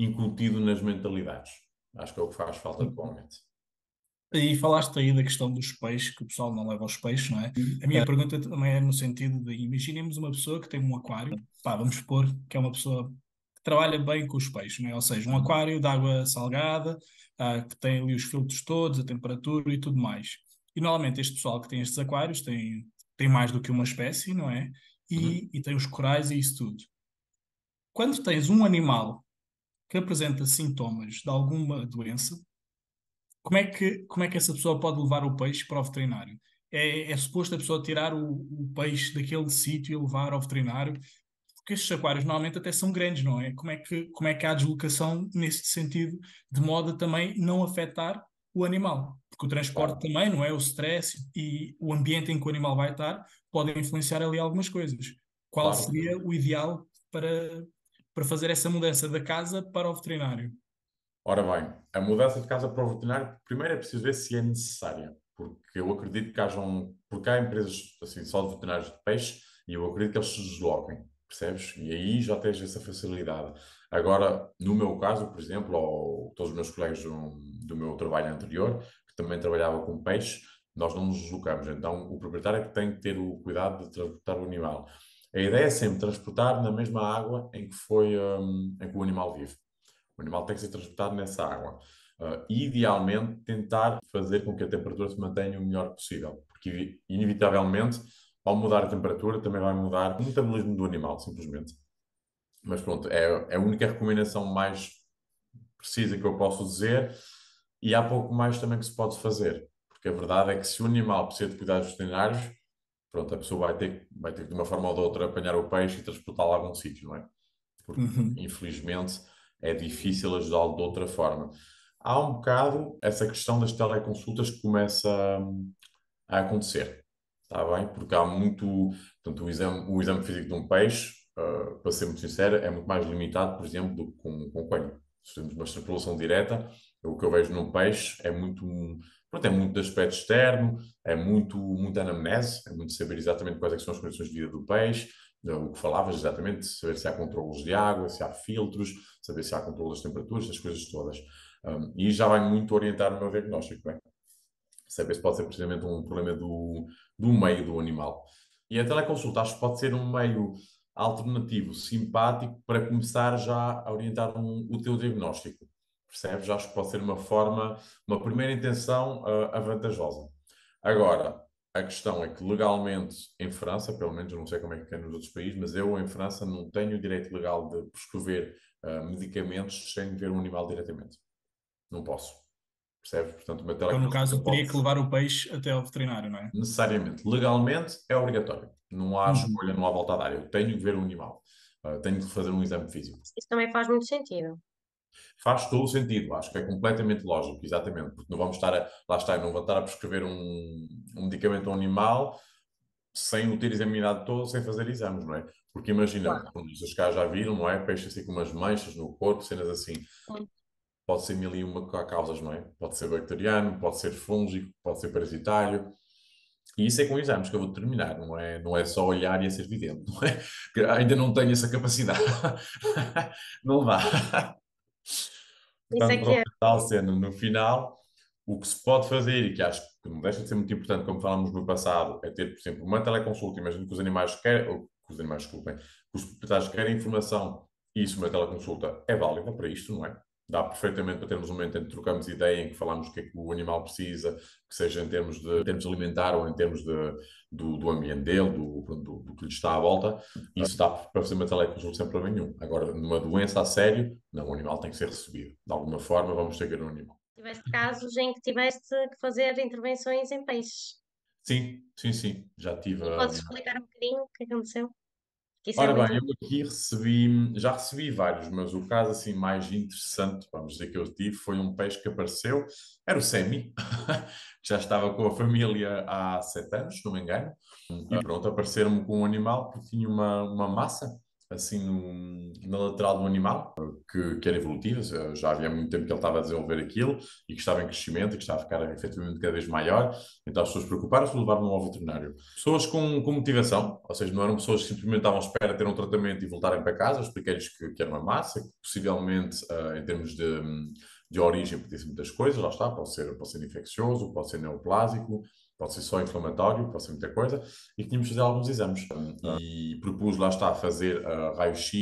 incutido nas mentalidades. Acho que é o que faz falta atualmente. E falaste aí da questão dos peixes, que o pessoal não leva aos peixes, não é? A minha pergunta também é no sentido de, imaginemos uma pessoa que tem um aquário, pá, vamos supor que é uma pessoa que trabalha bem com os peixes, não é? Ou seja, um aquário de água salgada, que tem ali os filtros todos, a temperatura e tudo mais. E normalmente este pessoal que tem estes aquários tem tem mais do que uma espécie, não é? E tem os corais e isso tudo. Quando tens um animal que apresenta sintomas de alguma doença, como é que essa pessoa pode levar o peixe para o veterinário? É suposto a pessoa tirar o peixe daquele sítio e levar ao veterinário, porque estes aquários normalmente até são grandes, não é? Como é que há a deslocação nesse sentido, de modo a também não afetar o animal? Porque o transporte Claro, também, não é? O stress e o ambiente em que o animal vai estar podem influenciar ali algumas coisas. Qual claro. seria o ideal para fazer essa mudança da casa para o veterinário? Ora bem, a mudança de casa para o veterinário, primeiro é preciso ver se é necessária, porque eu acredito que porque há empresas assim, só de veterinários de peixe, e eu acredito que eles se desloquem, percebes? E aí já tens essa facilidade. Agora, no meu caso, por exemplo, ou todos os meus colegas do meu trabalho anterior, que também trabalhava com peixe, nós não nos deslocamos, então o proprietário é que tem que ter o cuidado de transportar o animal. A ideia é sempre transportar na mesma água em que o animal vive. O animal tem que ser transportado nessa água. Idealmente, tentar fazer com que a temperatura se mantenha o melhor possível, porque inevitavelmente, ao mudar a temperatura, também vai mudar o metabolismo do animal, simplesmente. Mas pronto, é a única recomendação mais precisa que eu posso dizer, e há pouco mais também que se pode fazer, porque a verdade é que se o animal precisa de cuidados veterinários, pronto, a pessoa vai ter que de uma forma ou de outra apanhar o peixe e transportá-lo a algum sítio, não é? Porque Uhum. infelizmente é difícil ajudá-lo de outra forma. Há um bocado essa questão das teleconsultas que começa a acontecer, está bem? Porque há muito, portanto, o exame físico de um peixe, para ser muito sincero, é muito mais limitado, por exemplo, do que com um coelho. Se temos uma extrapolação direta, o que eu vejo num peixe pronto, é muito de aspecto externo, é muito anamnese, é muito saber exatamente quais é que são as condições de vida do peixe, o que falavas exatamente, saber se há controlos de água, se há filtros, saber se há controle das temperaturas, essas coisas todas. E já vai muito orientar o meu diagnóstico, bem? Saber se pode ser precisamente um problema do meio do animal. E a teleconsulta acho que pode ser um meio alternativo, simpático, para começar já a orientar o teu diagnóstico. Percebes? Acho que pode ser uma forma, uma primeira intenção vantajosa. Agora, a questão é que legalmente em França, pelo menos eu não sei como é que é nos outros países, mas eu em França não tenho o direito legal de prescrever medicamentos sem ver um animal diretamente. Não posso. Percebes? Portanto, uma Então, no teleconsulta caso, teria pode que levar o peixe até ao veterinário, não é? necessariamente. Legalmente é obrigatório. Não há Uhum. escolha, não há volta a dar. Eu tenho que ver um animal. Tenho que fazer um exame físico. Isso também faz muito sentido. Faz todo o sentido, acho que é completamente lógico, exatamente, porque não vamos lá está, eu não vou estar a prescrever um medicamento a um animal sem o ter examinado todo, sem fazer exames, não é? Porque imagina, Claro. vocês cá já viram, não é? Peixe assim com umas manchas no corpo, cenas assim. Sim. Pode ser mil e uma causas, não é? Pode ser bacteriano, pode ser fúngico, pode ser parasitário. E isso é com exames que eu vou determinar, não é só olhar e a ser vidente, não é? Que ainda não tenho essa capacidade. Não dá. Isso é Portanto, que pronto, é. tal cena no final, o que se pode fazer e que acho que não deixa de ser muito importante, como falámos no passado, é ter, por exemplo, uma teleconsulta. Imagino que os animais querem, ou que os animais, desculpem, que os proprietários querem informação e isso, uma teleconsulta é válida para isto, não é? Dá perfeitamente para termos um momento em que trocamos ideia, em que falamos o que é que o animal precisa, que seja em termos alimentar ou em termos do ambiente dele, do que lhe está à volta. Isso dá para fazer uma teleconsulta sem problema nenhum. Agora, numa doença a sério, não, o animal tem que ser recebido. De alguma forma, vamos ter que ir no animal. Tiveste casos em que tiveste que fazer intervenções em peixes. Sim, sim, sim. Já tive. E podes explicar um bocadinho o que aconteceu? Que isso é Ora muito. bem, eu aqui já recebi vários, mas o caso assim mais interessante, vamos dizer, que eu tive foi um peixe que apareceu, era o Semi, que já estava com a família há 7 anos, se não me engano, e pronto, apareceram-me com um animal que tinha uma massa assim na lateral do animal, que era evolutiva, já havia muito tempo que ele estava a desenvolver aquilo e que estava em crescimento e que estava a ficar efetivamente cada vez maior, então as pessoas preocuparam-se e levaram-no ao veterinário. Pessoas com motivação, ou seja, não eram pessoas que simplesmente estavam à espera de ter um tratamento e voltarem para casa. Eu expliquei-lhes que era uma massa, que possivelmente, em termos de origem, podia ser muitas coisas, lá está, pode ser infeccioso, pode ser neoplásico, pode ser só inflamatório, pode ser muita coisa, e tínhamos de fazer alguns exames. E propus, lá está, fazer raio-x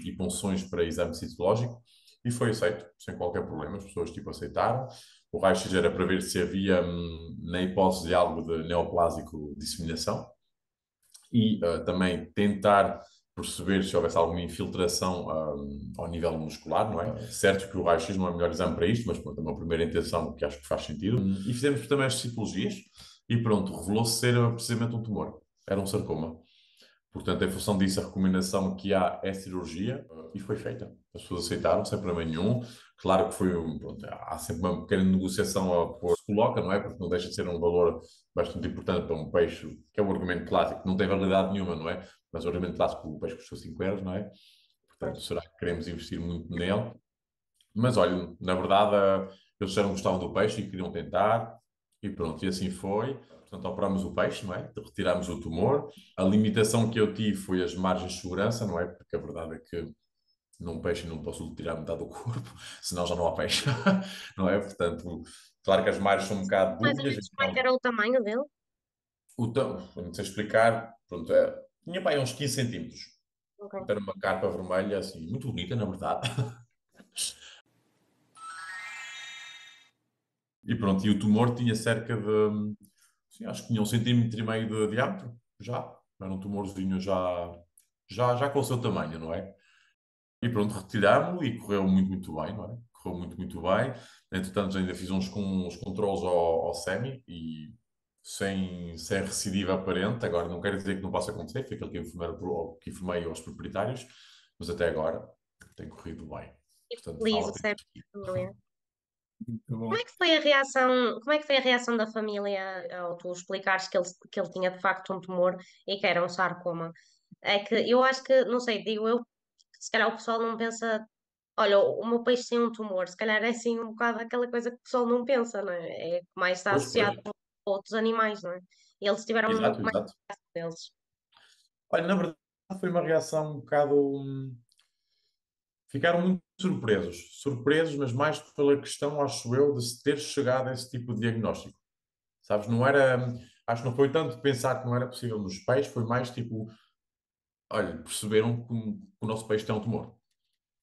e punções para exame citológico, e foi aceito, sem qualquer problema, as pessoas tipo aceitaram. O raio-x era para ver se havia, na hipótese de algo de neoplásico disseminação, e também tentar perceber se houvesse alguma infiltração ao nível muscular, não é? Certo que o raio-x não é o melhor exame para isto, mas pronto, é uma primeira intenção que acho que faz sentido. E fizemos também as citologias e pronto, revelou-se ser precisamente um tumor. Era um sarcoma. Portanto, em função disso, a recomendação que há é cirurgia e foi feita. As pessoas aceitaram, sem problema nenhum. Claro que foi pronto, há sempre uma pequena negociação a pôr, se coloca, não é? Porque não deixa de ser um valor bastante importante para um peixe, que é o argumento clássico, que não tem validade nenhuma, não é? Mas o argumento clássico, o peixe custou 5 euros, não é? Portanto, será que queremos investir muito nele? Mas olha, na verdade, eles disseram que gostavam do peixe e queriam tentar, e pronto, e assim foi. Portanto, operámos o peixe, não é? Retirámos o tumor. A limitação que eu tive foi as margens de segurança, não é? Porque a verdade é que num peixe não posso tirar metade do corpo, senão já não há peixe, não é? Portanto, claro que as margens são um bocado Mais ou dúbias, menos como é que então, era o tamanho dele? não sei explicar, pronto, tinha para aí uns 15 centímetros. Ok. Era uma carpa vermelha, assim, muito bonita, na verdade. E pronto, e o tumor tinha cerca de, sim, acho que tinha 1,5 cm de diâmetro, já. Era um tumorzinho já com o seu tamanho, não é? E pronto, retirámos-lo e correu muito, muito bem, não é? Correu muito, muito bem. Entretanto, ainda fiz uns controles ao SEMI e sem recidiva aparente. Agora, não quero dizer que não possa acontecer, foi aquilo que informei aos proprietários, mas até agora tem corrido bem. E Portanto, feliz fala o CEP da família. Muito Como bom. é que foi a reação, como é que foi a reação da família ao tu explicares que ele tinha de facto um tumor e que era um sarcoma? É que eu acho que, não sei, digo eu, se calhar o pessoal não pensa, olha, o meu peixe tem um tumor, se calhar é assim um bocado aquela coisa que o pessoal não pensa, não é? É que mais está Pois, pois. associado com outros animais, não é? E eles tiveram Exato, muito mais exato. deles. Olha, na verdade foi uma reação um bocado. Ficaram muito surpresos. Surpresos, mas mais pela questão, acho eu, de se ter chegado a esse tipo de diagnóstico. Sabes, não era. Acho que não foi tanto pensar que não era possível nos peixes, foi mais tipo, olha, perceberam que o nosso peixe tem um tumor.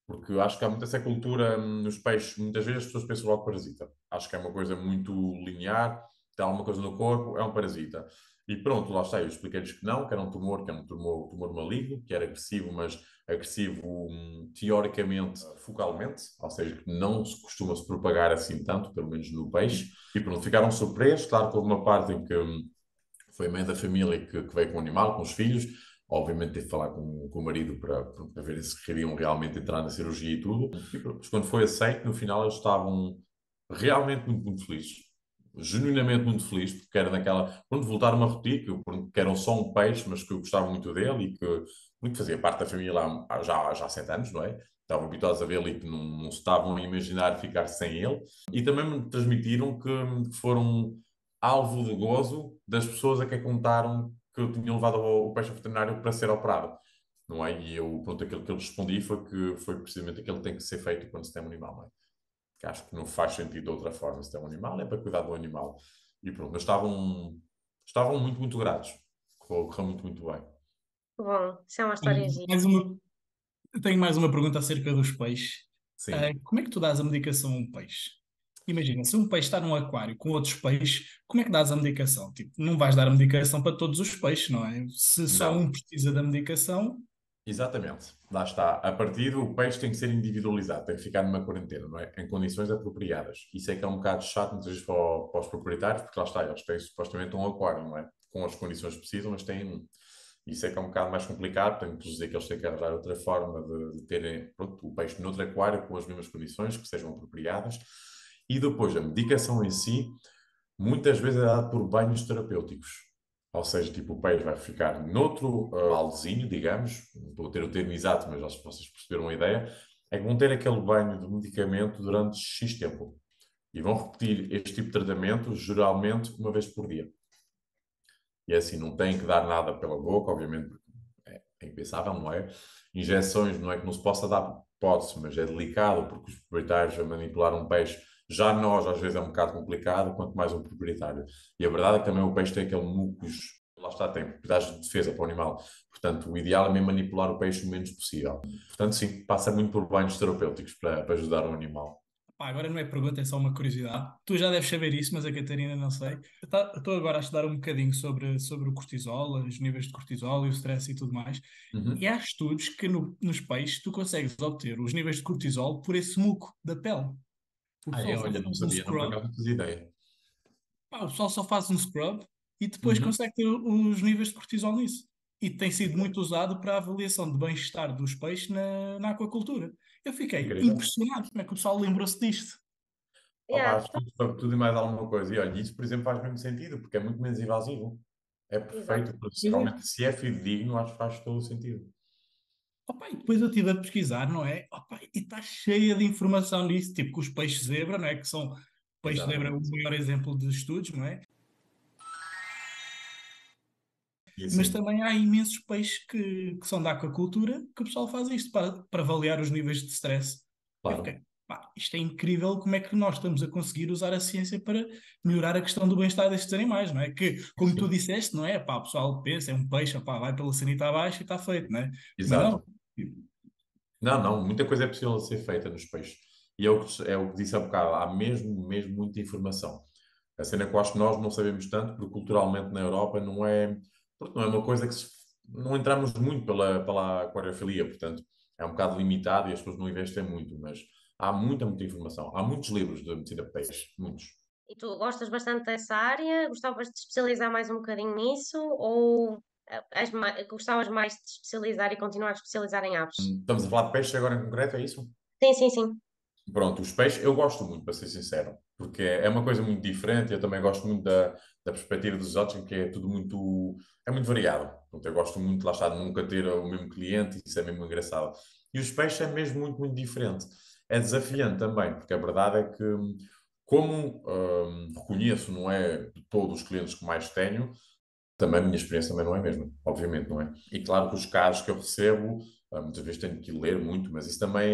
Porque eu acho que há muita essa cultura nos peixes, muitas vezes as pessoas pensam logo parasita. Acho que é uma coisa muito linear, tem alguma coisa no corpo, é um parasita. E pronto, lá está, eu expliquei-lhes que não, que era um tumor, que é um tumor maligno, que era agressivo, mas agressivo teoricamente, focalmente, ou seja, que não se costuma se propagar assim tanto, pelo menos no peixe. E pronto, ficaram surpresos. Claro que houve uma parte em que foi a mãe da família que veio com o animal, com os filhos. Obviamente teve de falar com o marido para ver se queriam realmente entrar na cirurgia e tudo. E pronto, mas quando foi aceito, no final eles estavam realmente muito, muito felizes. Genuinamente muito felizes, porque era naquela. Pronto, voltaram a repetir que eram só um peixe, mas que eu gostava muito dele e que muito fazia parte da família já há 7 anos, não é? Estavam habituados a vê-lo e que não se estavam a imaginar ficar sem ele. E também me transmitiram que foram alvo de gozo das pessoas a quem contaram que eu tinha levado o peixe ao veterinário para ser operado, não é? E eu, pronto, aquilo que eu respondi foi que foi precisamente aquilo que tem que ser feito quando se tem um animal, não é? Que acho que não faz sentido de outra forma. Se tem um animal, é para cuidar do animal. E pronto, mas estavam muito, muito gratos. Correu muito, muito bem. Bom, isso é uma Olha, história gira. tenho mais uma pergunta acerca dos peixes. Sim. Como é que tu dás a medicação a um peixe? Imagina, se um peixe está num aquário com outros peixes, como é que dás a medicação? Tipo, não vais dar a medicação para todos os peixes, não é? Se só Não. um precisa da medicação, Exatamente. Lá está. A partir o peixe tem que ser individualizado, tem que ficar numa quarentena, não é? Em condições apropriadas. Isso é que é um bocado chato, muitas vezes, para os proprietários, porque lá está, eles têm supostamente um aquário, não é? Com as condições que precisam, mas têm. Isso é que é um bocado mais complicado, tenho que dizer que eles têm que arranjar outra forma de terem, pronto, o peixe noutro aquário com as mesmas condições, que sejam apropriadas. E depois, a medicação em si, muitas vezes é dada por banhos terapêuticos. Ou seja, tipo, o peixe vai ficar noutro baldezinho, digamos, não estou a ter o termo exato, mas acho que vocês perceberam a ideia, é que vão ter aquele banho de medicamento durante X tempo. E vão repetir este tipo de tratamento, geralmente, uma vez por dia. E é assim, não têm que dar nada pela boca, obviamente, porque é impensável, não é? Injeções, não é que não se possa dar hipótese, mas é delicado, porque os proprietários a manipular um peixe, já nós, às vezes, é um bocado complicado, quanto mais um proprietário. E a verdade é que também o peixe tem aquele mucus, lá está, tem propriedades de defesa para o animal. Portanto, o ideal é mesmo manipular o peixe o menos possível. Portanto, sim, passa muito por banhos terapêuticos para ajudar o animal. Pá, agora não é pergunta, é só uma curiosidade. Tu já deves saber isso, mas a Catarina não sei. Estou agora a estudar um bocadinho sobre o cortisol, os níveis de cortisol e o stress e tudo mais. E Uhum. há estudos que nos peixes tu consegues obter os níveis de cortisol por esse muco da pele. O Ah, é? pessoal só Olha, não faz um sabia, não, por scrub, acaso não fazia ideia. pá, o pessoal só faz um scrub e depois Uhum. consegue ter os níveis de cortisol nisso. E tem sido muito usado para a avaliação de bem-estar dos peixes na aquacultura. Eu fiquei Incrível. impressionado como é que o pessoal lembrou-se disto. Opa, Yeah, acho tudo sobre tudo e mais alguma coisa. E olha, isso, por exemplo, faz mesmo sentido, porque é muito menos invasivo. É exato. perfeito. Pois é. Realmente, se é fidedigno, acho que faz todo o sentido. Opa, e depois eu estive a pesquisar, não é? Opa, e está cheia de informação nisso, tipo que os peixes zebra, não é? Que são, o peixe zebra é o Exatamente. maior exemplo de estudos, não é? E Mas assim, também há imensos peixes que são da aquacultura que o pessoal faz isto para avaliar os níveis de stress. Eu claro. fiquei, pá, isto é incrível como é que nós estamos a conseguir usar a ciência para melhorar a questão do bem-estar destes animais, não é? Que, como tu Sim. disseste, não é? Pá, o pessoal pensa, é um peixe, pá, vai pela sanita abaixo e está feito, não é? Mas não. Exato. Não, não, muita coisa é possível ser feita nos peixes. E é o que disse há bocado, há mesmo muita informação. A cena que eu acho que nós não sabemos tanto, porque culturalmente na Europa porque não é uma coisa que não entramos muito pela aquariofilia, portanto, é um bocado limitado e as pessoas não investem muito, mas há muita informação. Há muitos livros de medicina de peixe, muitos. E tu gostas bastante dessa área? Gostavas de especializar mais um bocadinho nisso? Ou gostavas mais de especializar e continuar a especializar em aves? Estamos a falar de peixes agora em concreto, é isso? Sim, sim, sim. Pronto, os peixes eu gosto muito, para ser sincero, porque é uma coisa muito diferente. Eu também gosto muito da perspectiva dos exóticos, que é tudo é muito variado. Portanto, eu gosto muito, lá está, de nunca ter o mesmo cliente, isso é mesmo engraçado. E os peixes é mesmo muito diferente. É desafiante também, porque a verdade é que, como reconheço, não é de todos os clientes que mais tenho, também a minha experiência também não é a mesma, obviamente, não é? E claro que os casos que eu recebo, muitas vezes tenho que ler muito, mas isso também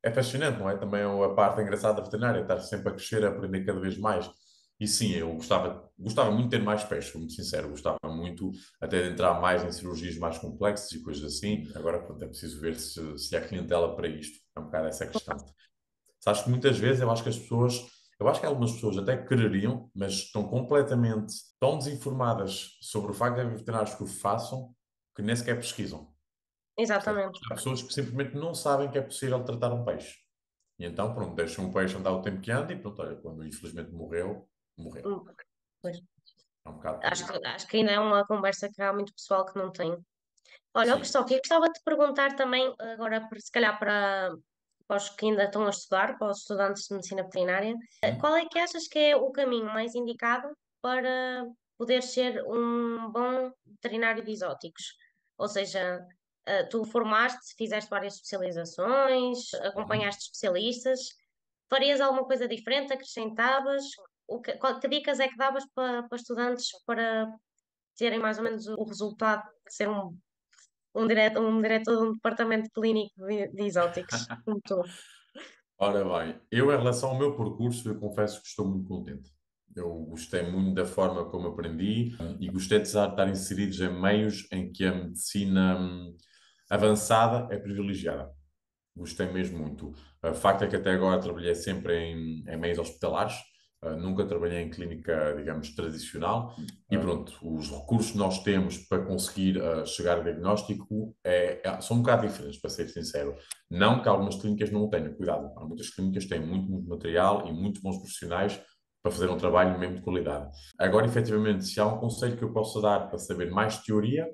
é fascinante, não é? Também é a parte engraçada da veterinária, estar sempre a crescer, a aprender cada vez mais. E sim, eu gostava muito de ter mais peixes, sou muito sincero, gostava muito até de entrar mais em cirurgias mais complexas e coisas assim. Agora, pronto, é preciso ver se há clientela para isto. É um bocado essa a questão. Sabes que muitas vezes eu acho que algumas pessoas até quereriam, mas estão completamente tão desinformadas sobre o facto de haver veterinários que o façam, que nem sequer pesquisam. Percebes? Exatamente. Há pessoas que simplesmente não sabem que é possível tratar um peixe. E então, pronto, deixam o peixe andar o tempo que anda e pronto, olha, quando infelizmente morreu, morreu. Hum, Pois. É um bocado por Acho aí. acho que ainda é uma conversa que há muito pessoal que não tem. Olha, Sim. Cristóvão, eu gostava de te perguntar também, agora, se calhar para os que ainda estão a estudar, para os estudantes de medicina veterinária, Hum? qual é que achas que é o caminho mais indicado para poder ser um bom veterinário de exóticos? Ou seja, tu formaste, fizeste várias especializações, Uhum. acompanhaste especialistas, farias alguma coisa diferente, acrescentavas? Que dicas é que davas para estudantes para terem mais ou menos o resultado de ser um diretor de um departamento clínico de exóticos, como tu? Ora bem, eu em relação ao meu percurso, eu confesso que estou muito contente. Eu gostei muito da forma como aprendi e gostei de estar inseridos em meios em que a medicina avançada é privilegiada. Gostei mesmo muito. O facto é que até agora trabalhei sempre em meios hospitalares, nunca trabalhei em clínica, digamos, tradicional. E pronto, os recursos que nós temos para conseguir chegar ao diagnóstico são um bocado diferentes, para ser sincero. Não que algumas clínicas não o tenham, cuidado. Há muitas clínicas que têm muito material e muitos bons profissionais para fazer um trabalho mesmo de qualidade. Agora, efetivamente, se há um conselho que eu possa dar para saber mais teoria,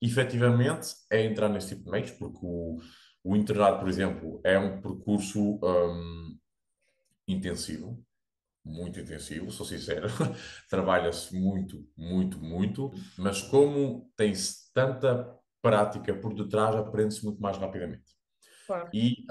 efetivamente é entrar nesse tipo de meios, porque o internato, por exemplo, é um percurso intensivo, muito intensivo, sou sincero. Trabalha-se muito, mas como tem-se tanta prática por detrás, aprende-se muito mais rapidamente. Claro. E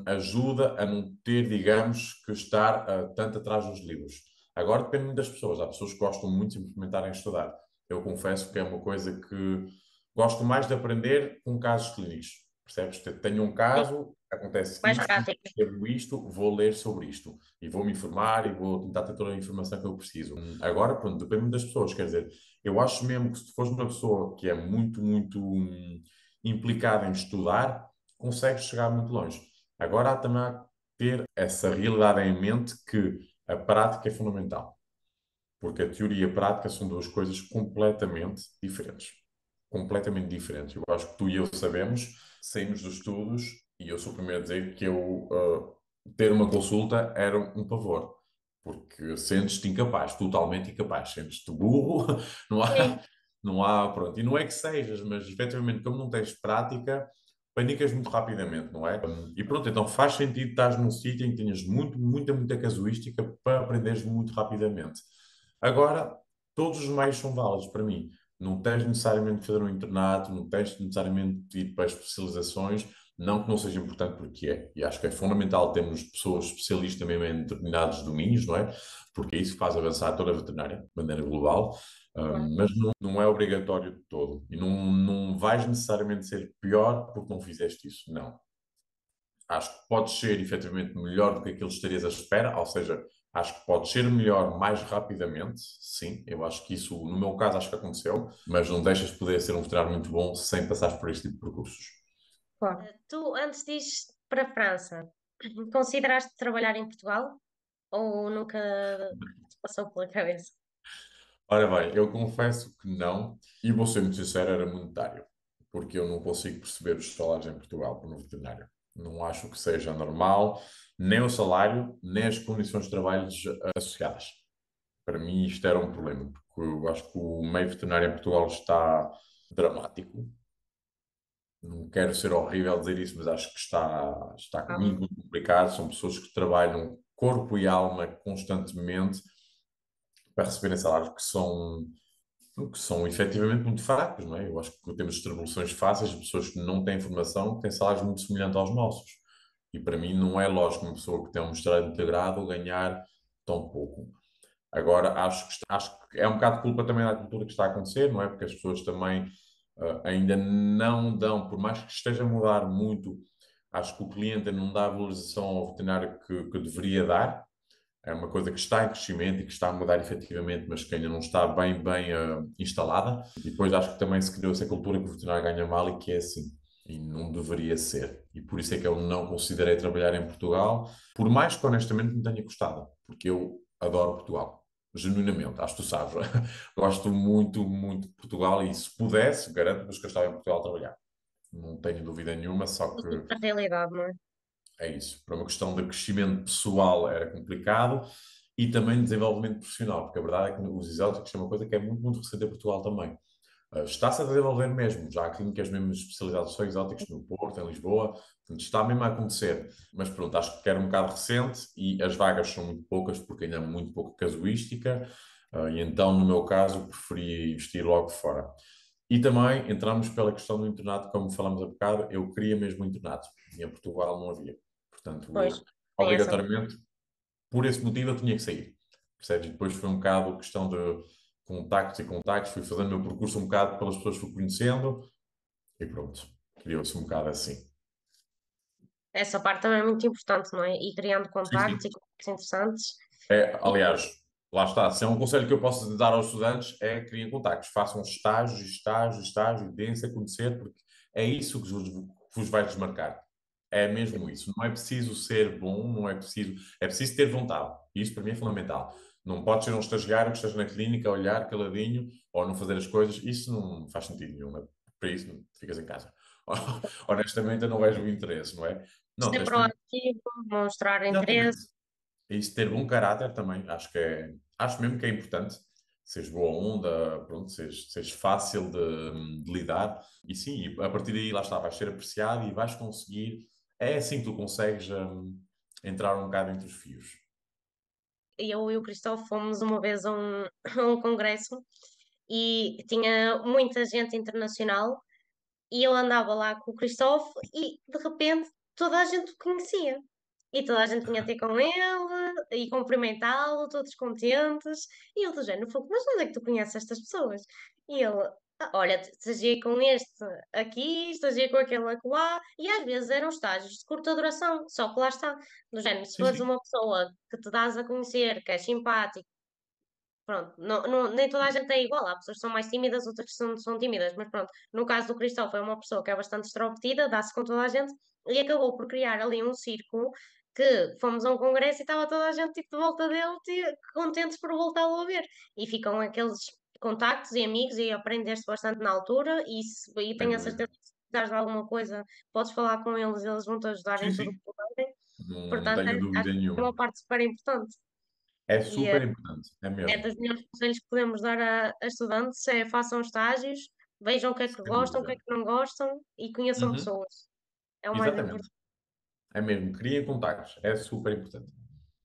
ajuda a não ter, digamos, que estar tanto atrás dos livros. Agora depende muito das pessoas. Há pessoas que gostam muito de simplesmente estarem a estudar. Eu confesso que é uma coisa que gosto mais de aprender com casos clínicos. Percebes? Tenho um Sim, caso, acontece mais isto, prático. percebo isto, vou ler sobre isto. E vou-me informar e vou tentar ter toda a informação que eu preciso. Agora, pronto, depende muito das pessoas. Quer dizer, eu acho mesmo que se tu fores uma pessoa que é muito implicada em estudar, consegues chegar muito longe. Agora há também ter essa realidade em mente que a prática é fundamental. Porque a teoria e a prática são duas coisas completamente diferentes. Completamente diferentes. Eu acho que tu e eu sabemos, saímos dos estudos, e eu sou o primeiro a dizer que ter uma consulta era um pavor. Porque sentes-te incapaz, totalmente incapaz. Sentes-te burro, não há, Sim. não há, pronto. E não é que sejas, mas efetivamente, como não tens prática, panicas muito rapidamente, não é? E pronto, então faz sentido estar num sítio em que tenhas muita casuística para aprenderes muito rapidamente. Agora, todos os meios são válidos para mim. Não tens necessariamente de fazer um internato, não tens necessariamente de ir para especializações, não que não seja importante porque é. E acho que é fundamental termos pessoas especialistas mesmo em determinados domínios, não é? Porque é isso que faz avançar toda a veterinária, de maneira global. Mas não é obrigatório de todo. E não vais necessariamente ser pior porque não fizeste isso. Não. Acho que podes ser efetivamente melhor do que aquilo que estarias à espera, ou seja, acho que podes ser melhor mais rapidamente, sim, eu acho que isso, no meu caso, acho que aconteceu, mas não deixas de poder ser um veterinário muito bom sem passares por este tipo de percursos. Claro. Tu, antes de ir para a França, consideraste trabalhar em Portugal ou nunca te passou pela cabeça? Ora bem, eu confesso que não, e vou ser muito sincero, era monetário, porque eu não consigo perceber os salários em Portugal como veterinário. Não acho que seja normal, nem o salário, nem as condições de trabalho associadas. Para mim isto era um problema, porque eu acho que o meio veterinário em Portugal está dramático. Não quero ser horrível dizer isso, mas acho que está Ah, muito complicado. São pessoas que trabalham corpo e alma constantemente para receberem salários que são efetivamente muito fracos, não é? Eu acho que temos distribuições fáceis de pessoas que não têm formação, que têm salários muito semelhantes aos nossos. E para mim não é lógico uma pessoa que tem um mestrado integrado ganhar tão pouco. Agora, acho que é um bocado de culpa também da cultura que está a acontecer, não é? Porque as pessoas também ainda não dão, por mais que esteja a mudar muito, acho que o cliente ainda não dá a valorização ao veterinário que deveria dar. É uma coisa que está em crescimento e que está a mudar efetivamente, mas que ainda não está bem instalada. E depois acho que também se criou essa cultura que o veterinário ganha mal e que é assim. E não deveria ser. E por isso é que eu não considerei trabalhar em Portugal, por mais que honestamente me tenha gostado, porque eu adoro Portugal. Genuinamente, acho que tu sabes. Gosto muito de Portugal e se pudesse, garanto-vos que eu estava em Portugal a trabalhar. Não tenho dúvida nenhuma, só que a realidade, não é? é isso. Para uma questão de crescimento pessoal era complicado e também de desenvolvimento profissional, porque a verdade é que os exóticos é uma coisa que é muito recente em Portugal também. Está-se a desenvolver mesmo, já há clínicas mesmo especializadas só em exóticos no Porto, em Lisboa, portanto está mesmo a acontecer. Mas pronto, acho que era um bocado recente e as vagas são muito poucas porque ainda há muito pouca casuística, e então no meu caso preferi investir logo fora. E também entramos pela questão do internato, como falamos há bocado, eu queria mesmo um internato, e em Portugal não havia. Portanto, Pois, eu, tem essa. obrigatoriamente, por esse motivo, eu tinha que sair. Percebes? E depois foi um bocado questão de contactos e contactos, fui fazendo o meu percurso um bocado pelas pessoas que fui conhecendo, e pronto, criou-se um bocado assim. Essa parte também é muito importante, não é? E criando Sim, contactos e sim. contactos interessantes. E, Aliás, lá está, se é um conselho que eu posso dar aos estudantes, é criem contactos, façam estágios, e deem-se a conhecer, porque é isso que vos vai desmarcar. É mesmo isso. Não é preciso ser bom, não é preciso ter vontade. Isso para mim é fundamental. Não pode ser um estagiário que esteja na clínica a olhar caladinho ou não fazer as coisas. Isso não faz sentido nenhum. Para isso, ficas em casa. Honestamente, eu não vejo o interesse, não é? Não, ser tens de ter. proativo, mostrar Exatamente. interesse. E isso ter bom caráter também, acho mesmo que é importante. Seres boa onda, pronto, seres fácil de lidar. E sim, e a partir daí, lá está, vais ser apreciado e vais conseguir. É assim que tu consegues entrar um bocado entre os fios. Eu e o Cristóvão fomos uma vez a um, a um congresso e tinha muita gente internacional e eu andava lá com o Cristóvão e de repente toda a gente o conhecia. E toda a gente vinha ter com ele e cumprimentá-lo, todos contentes. E ele do género falou: Mas onde é que tu conheces estas pessoas? E ele: Olha, estagiei com este aqui, estagiei com aquele acolá. E às vezes eram estágios de curta duração, só que lá está. Do género, se Sim, fores sim. uma pessoa que te dás a conhecer, que é simpático, pronto, nem toda a gente é igual. Há pessoas que são mais tímidas, outras que são tímidas. Mas pronto, no caso do Cristóvão, é uma pessoa que é bastante extrovertida, dá-se com toda a gente e acabou por criar ali um círculo que fomos a um congresso e estava toda a gente tipo, de volta dele, contentes por voltá-lo a ver. E ficam aqueles contactos e amigos e aprender-se bastante na altura e Sem tenho a dúvida. certeza que se precisares de alguma coisa, podes falar com eles, eles vão-te ajudar Sim, em tudo o sim. que puderem. Não Portanto, tenho acho dúvida que é nenhuma. uma parte super importante. É E super importante, é é mesmo. dos melhores conselhos que podemos dar a estudantes, é façam estágios, vejam o que é que Sem gostam, o que é dúvida. que não gostam e conheçam Uhum. pessoas. É o mais Exatamente. importante. É mesmo. Criem contactos. É super importante.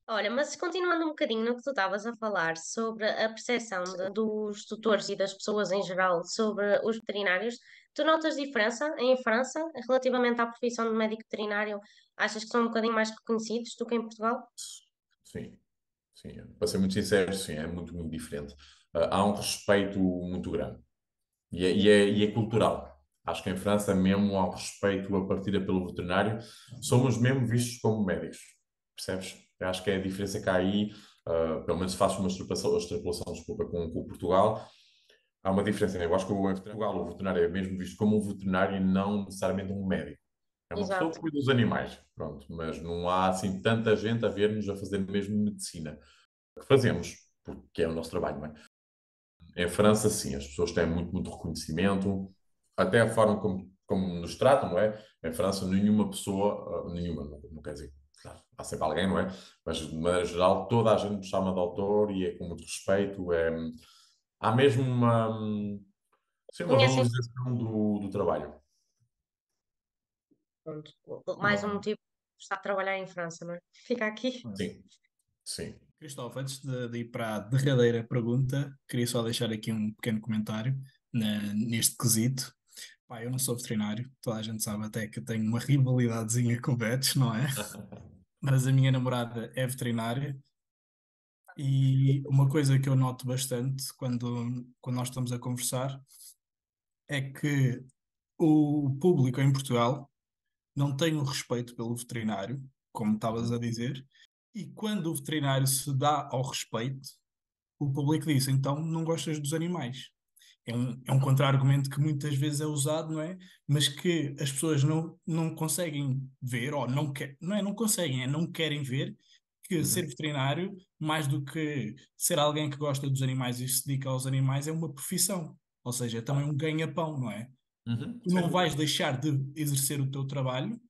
Olha, mas continuando um bocadinho no que tu estavas a falar sobre a percepção dos tutores e das pessoas em geral sobre os veterinários, tu notas diferença em França relativamente à profissão de médico veterinário? Achas que são um bocadinho mais reconhecidos do que em Portugal? Sim, sim. Para ser muito sincero, sim, é muito, muito diferente. Há um respeito muito grande. E é cultural. Acho que em França mesmo há um respeito a partir pelo veterinário. Somos mesmo vistos como médicos. Percebes? Eu acho que é a diferença que há aí. Pelo menos faço uma extrapolação, desculpa, com Portugal. Há uma diferença, né? Eu acho que em Portugal o veterinário é mesmo visto como um veterinário e não necessariamente um médico. É uma pessoa que Exato. cuida dos animais, pronto. Mas não há assim tanta gente a ver-nos a fazer mesmo medicina. Que fazemos, porque é o nosso trabalho, não é? Em França, sim, as pessoas têm muito, muito reconhecimento, até a forma como nos tratam, não é? Em França, nenhuma pessoa, nenhuma, não quer dizer, claro, há sempre alguém, não é? Mas, de maneira geral, toda a gente me chama de autor e é com muito respeito. Há mesmo sim, uma Conhecem, valorização do trabalho. pronto, mais um motivo de estar a trabalhar em França, não é? Fica aqui. Sim, sim. Cristóvão, antes de ir para a derradeira pergunta, queria só deixar aqui um pequeno comentário neste quesito. Pá, eu não sou veterinário, toda a gente sabe até que eu tenho uma rivalidadezinha com vets, não é? Mas a minha namorada é veterinária e uma coisa que eu noto bastante quando nós estamos a conversar é que o público em Portugal não tem o respeito pelo veterinário, como estavas a dizer, e quando o veterinário se dá ao respeito, o público diz, então não gostas dos animais. É um contra-argumento que muitas vezes é usado, não é? Mas que as pessoas não conseguem ver, ou não quer, não é não conseguem, é não querem ver que ser Uhum. veterinário, mais do que ser alguém que gosta dos animais e se dedica aos animais, é uma profissão. Ou seja, é também um ganha-pão, não é? Uhum. Tu Sem não vais dúvida. deixar de exercer o teu trabalho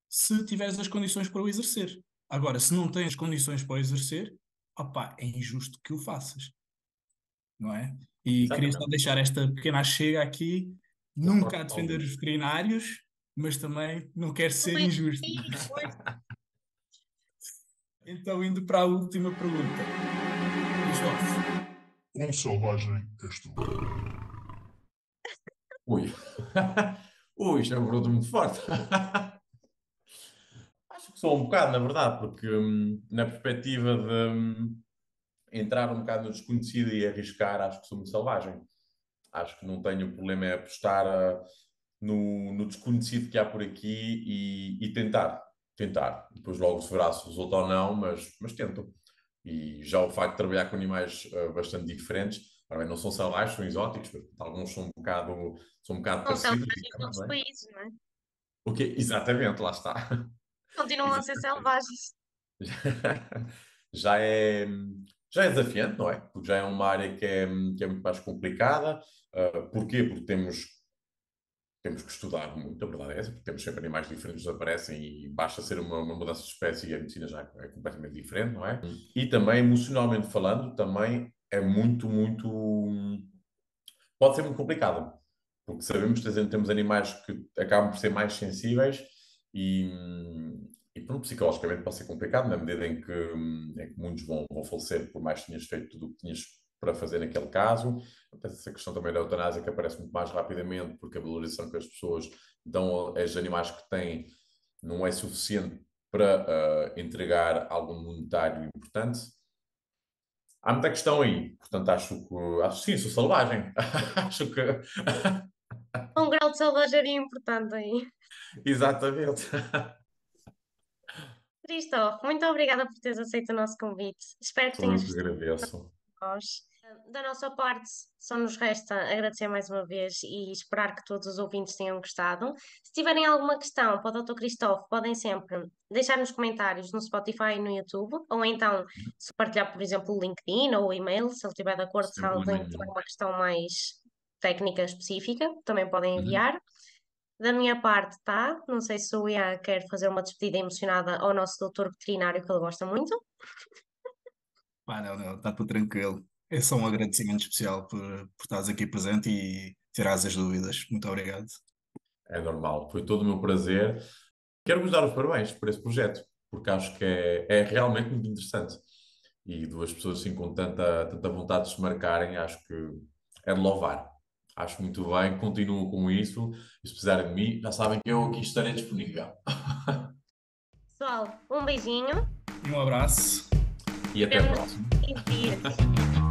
se tiveres as condições para o exercer. Agora, se não tens condições para o exercer, opá, é injusto que o faças, não é? E queria só Exatamente. deixar esta pequena chega aqui, nunca Concordo a defender os totalmente. veterinários, mas também não quero ser Pois, injusto. pois, Então, indo para a última pergunta. Cristóvão, Quão selvagem és tu? Ui. Ui, isto é um produto muito forte. Acho que sou um bocado, na verdade, porque na perspectiva de entrar um bocado no desconhecido e arriscar, acho que sou muito selvagem. Acho que não tenho problema em apostar no desconhecido que há por aqui e tentar. Tentar. Depois logo se verá se resulta ou não, mas tento. E já o facto de trabalhar com animais bastante diferentes, ora bem, não são selvagens, são exóticos, mas alguns são um bocado não são parecidos, selvagens digamos, noutros não é? países, não é? O quê? Exatamente, lá está. Continuam a ser Exatamente. selvagens. Já é, já é desafiante, não é? Porque já é uma área que é muito mais complicada. Porquê? Porque temos que estudar muito, a verdade é essa, porque temos sempre animais diferentes que aparecem e basta ser uma mudança de espécie e a medicina já é completamente diferente, não é? E também, emocionalmente falando, também é muito, muito. Pode ser muito complicado, porque sabemos que temos animais que acabam por ser mais sensíveis e, e pronto, psicologicamente pode ser complicado, na medida em que muitos vão falecer por mais que tenhas feito tudo o que tinhas para fazer naquele caso. Essa questão também da eutanásia que aparece muito mais rapidamente, porque a valorização que as pessoas dão aos animais que têm não é suficiente para entregar algo monetário importante. Há muita questão aí, portanto acho que sim, sou selvagem. Acho que Um grau de selvageria importante aí. exatamente. Cristóvão, muito obrigada por teres aceito o nosso convite. Espero que Sou eu tenhas que gostado agradeço. de nós. Da nossa parte, só nos resta agradecer mais uma vez e esperar que todos os ouvintes tenham gostado. Se tiverem alguma questão para o Dr. Cristóvão, podem sempre deixar nos comentários no Spotify e no YouTube, ou então se partilhar, por exemplo, o LinkedIn ou o e-mail, se ele estiver de acordo, se Sem alguém problema tiver nenhum. uma questão mais técnica específica, também podem Uhum. enviar. Da minha parte, tá? Não sei se o Ian quer fazer uma despedida emocionada ao nosso doutor veterinário, que ele gosta muito. Pá, não, está tudo tranquilo. É só um agradecimento especial por estares aqui presente e tirares as dúvidas. Muito obrigado. É normal, foi todo o meu prazer. Quero-vos dar os parabéns por esse projeto, porque acho que é realmente muito interessante. E duas pessoas assim com tanta vontade de se marcarem, acho que é de louvar. Acho muito bem, continuo com isso. E se precisarem de mim, já sabem que eu aqui estarei disponível. Pessoal, um beijinho Um E um abraço. E até a Vemo-nos próxima. em 15 dias.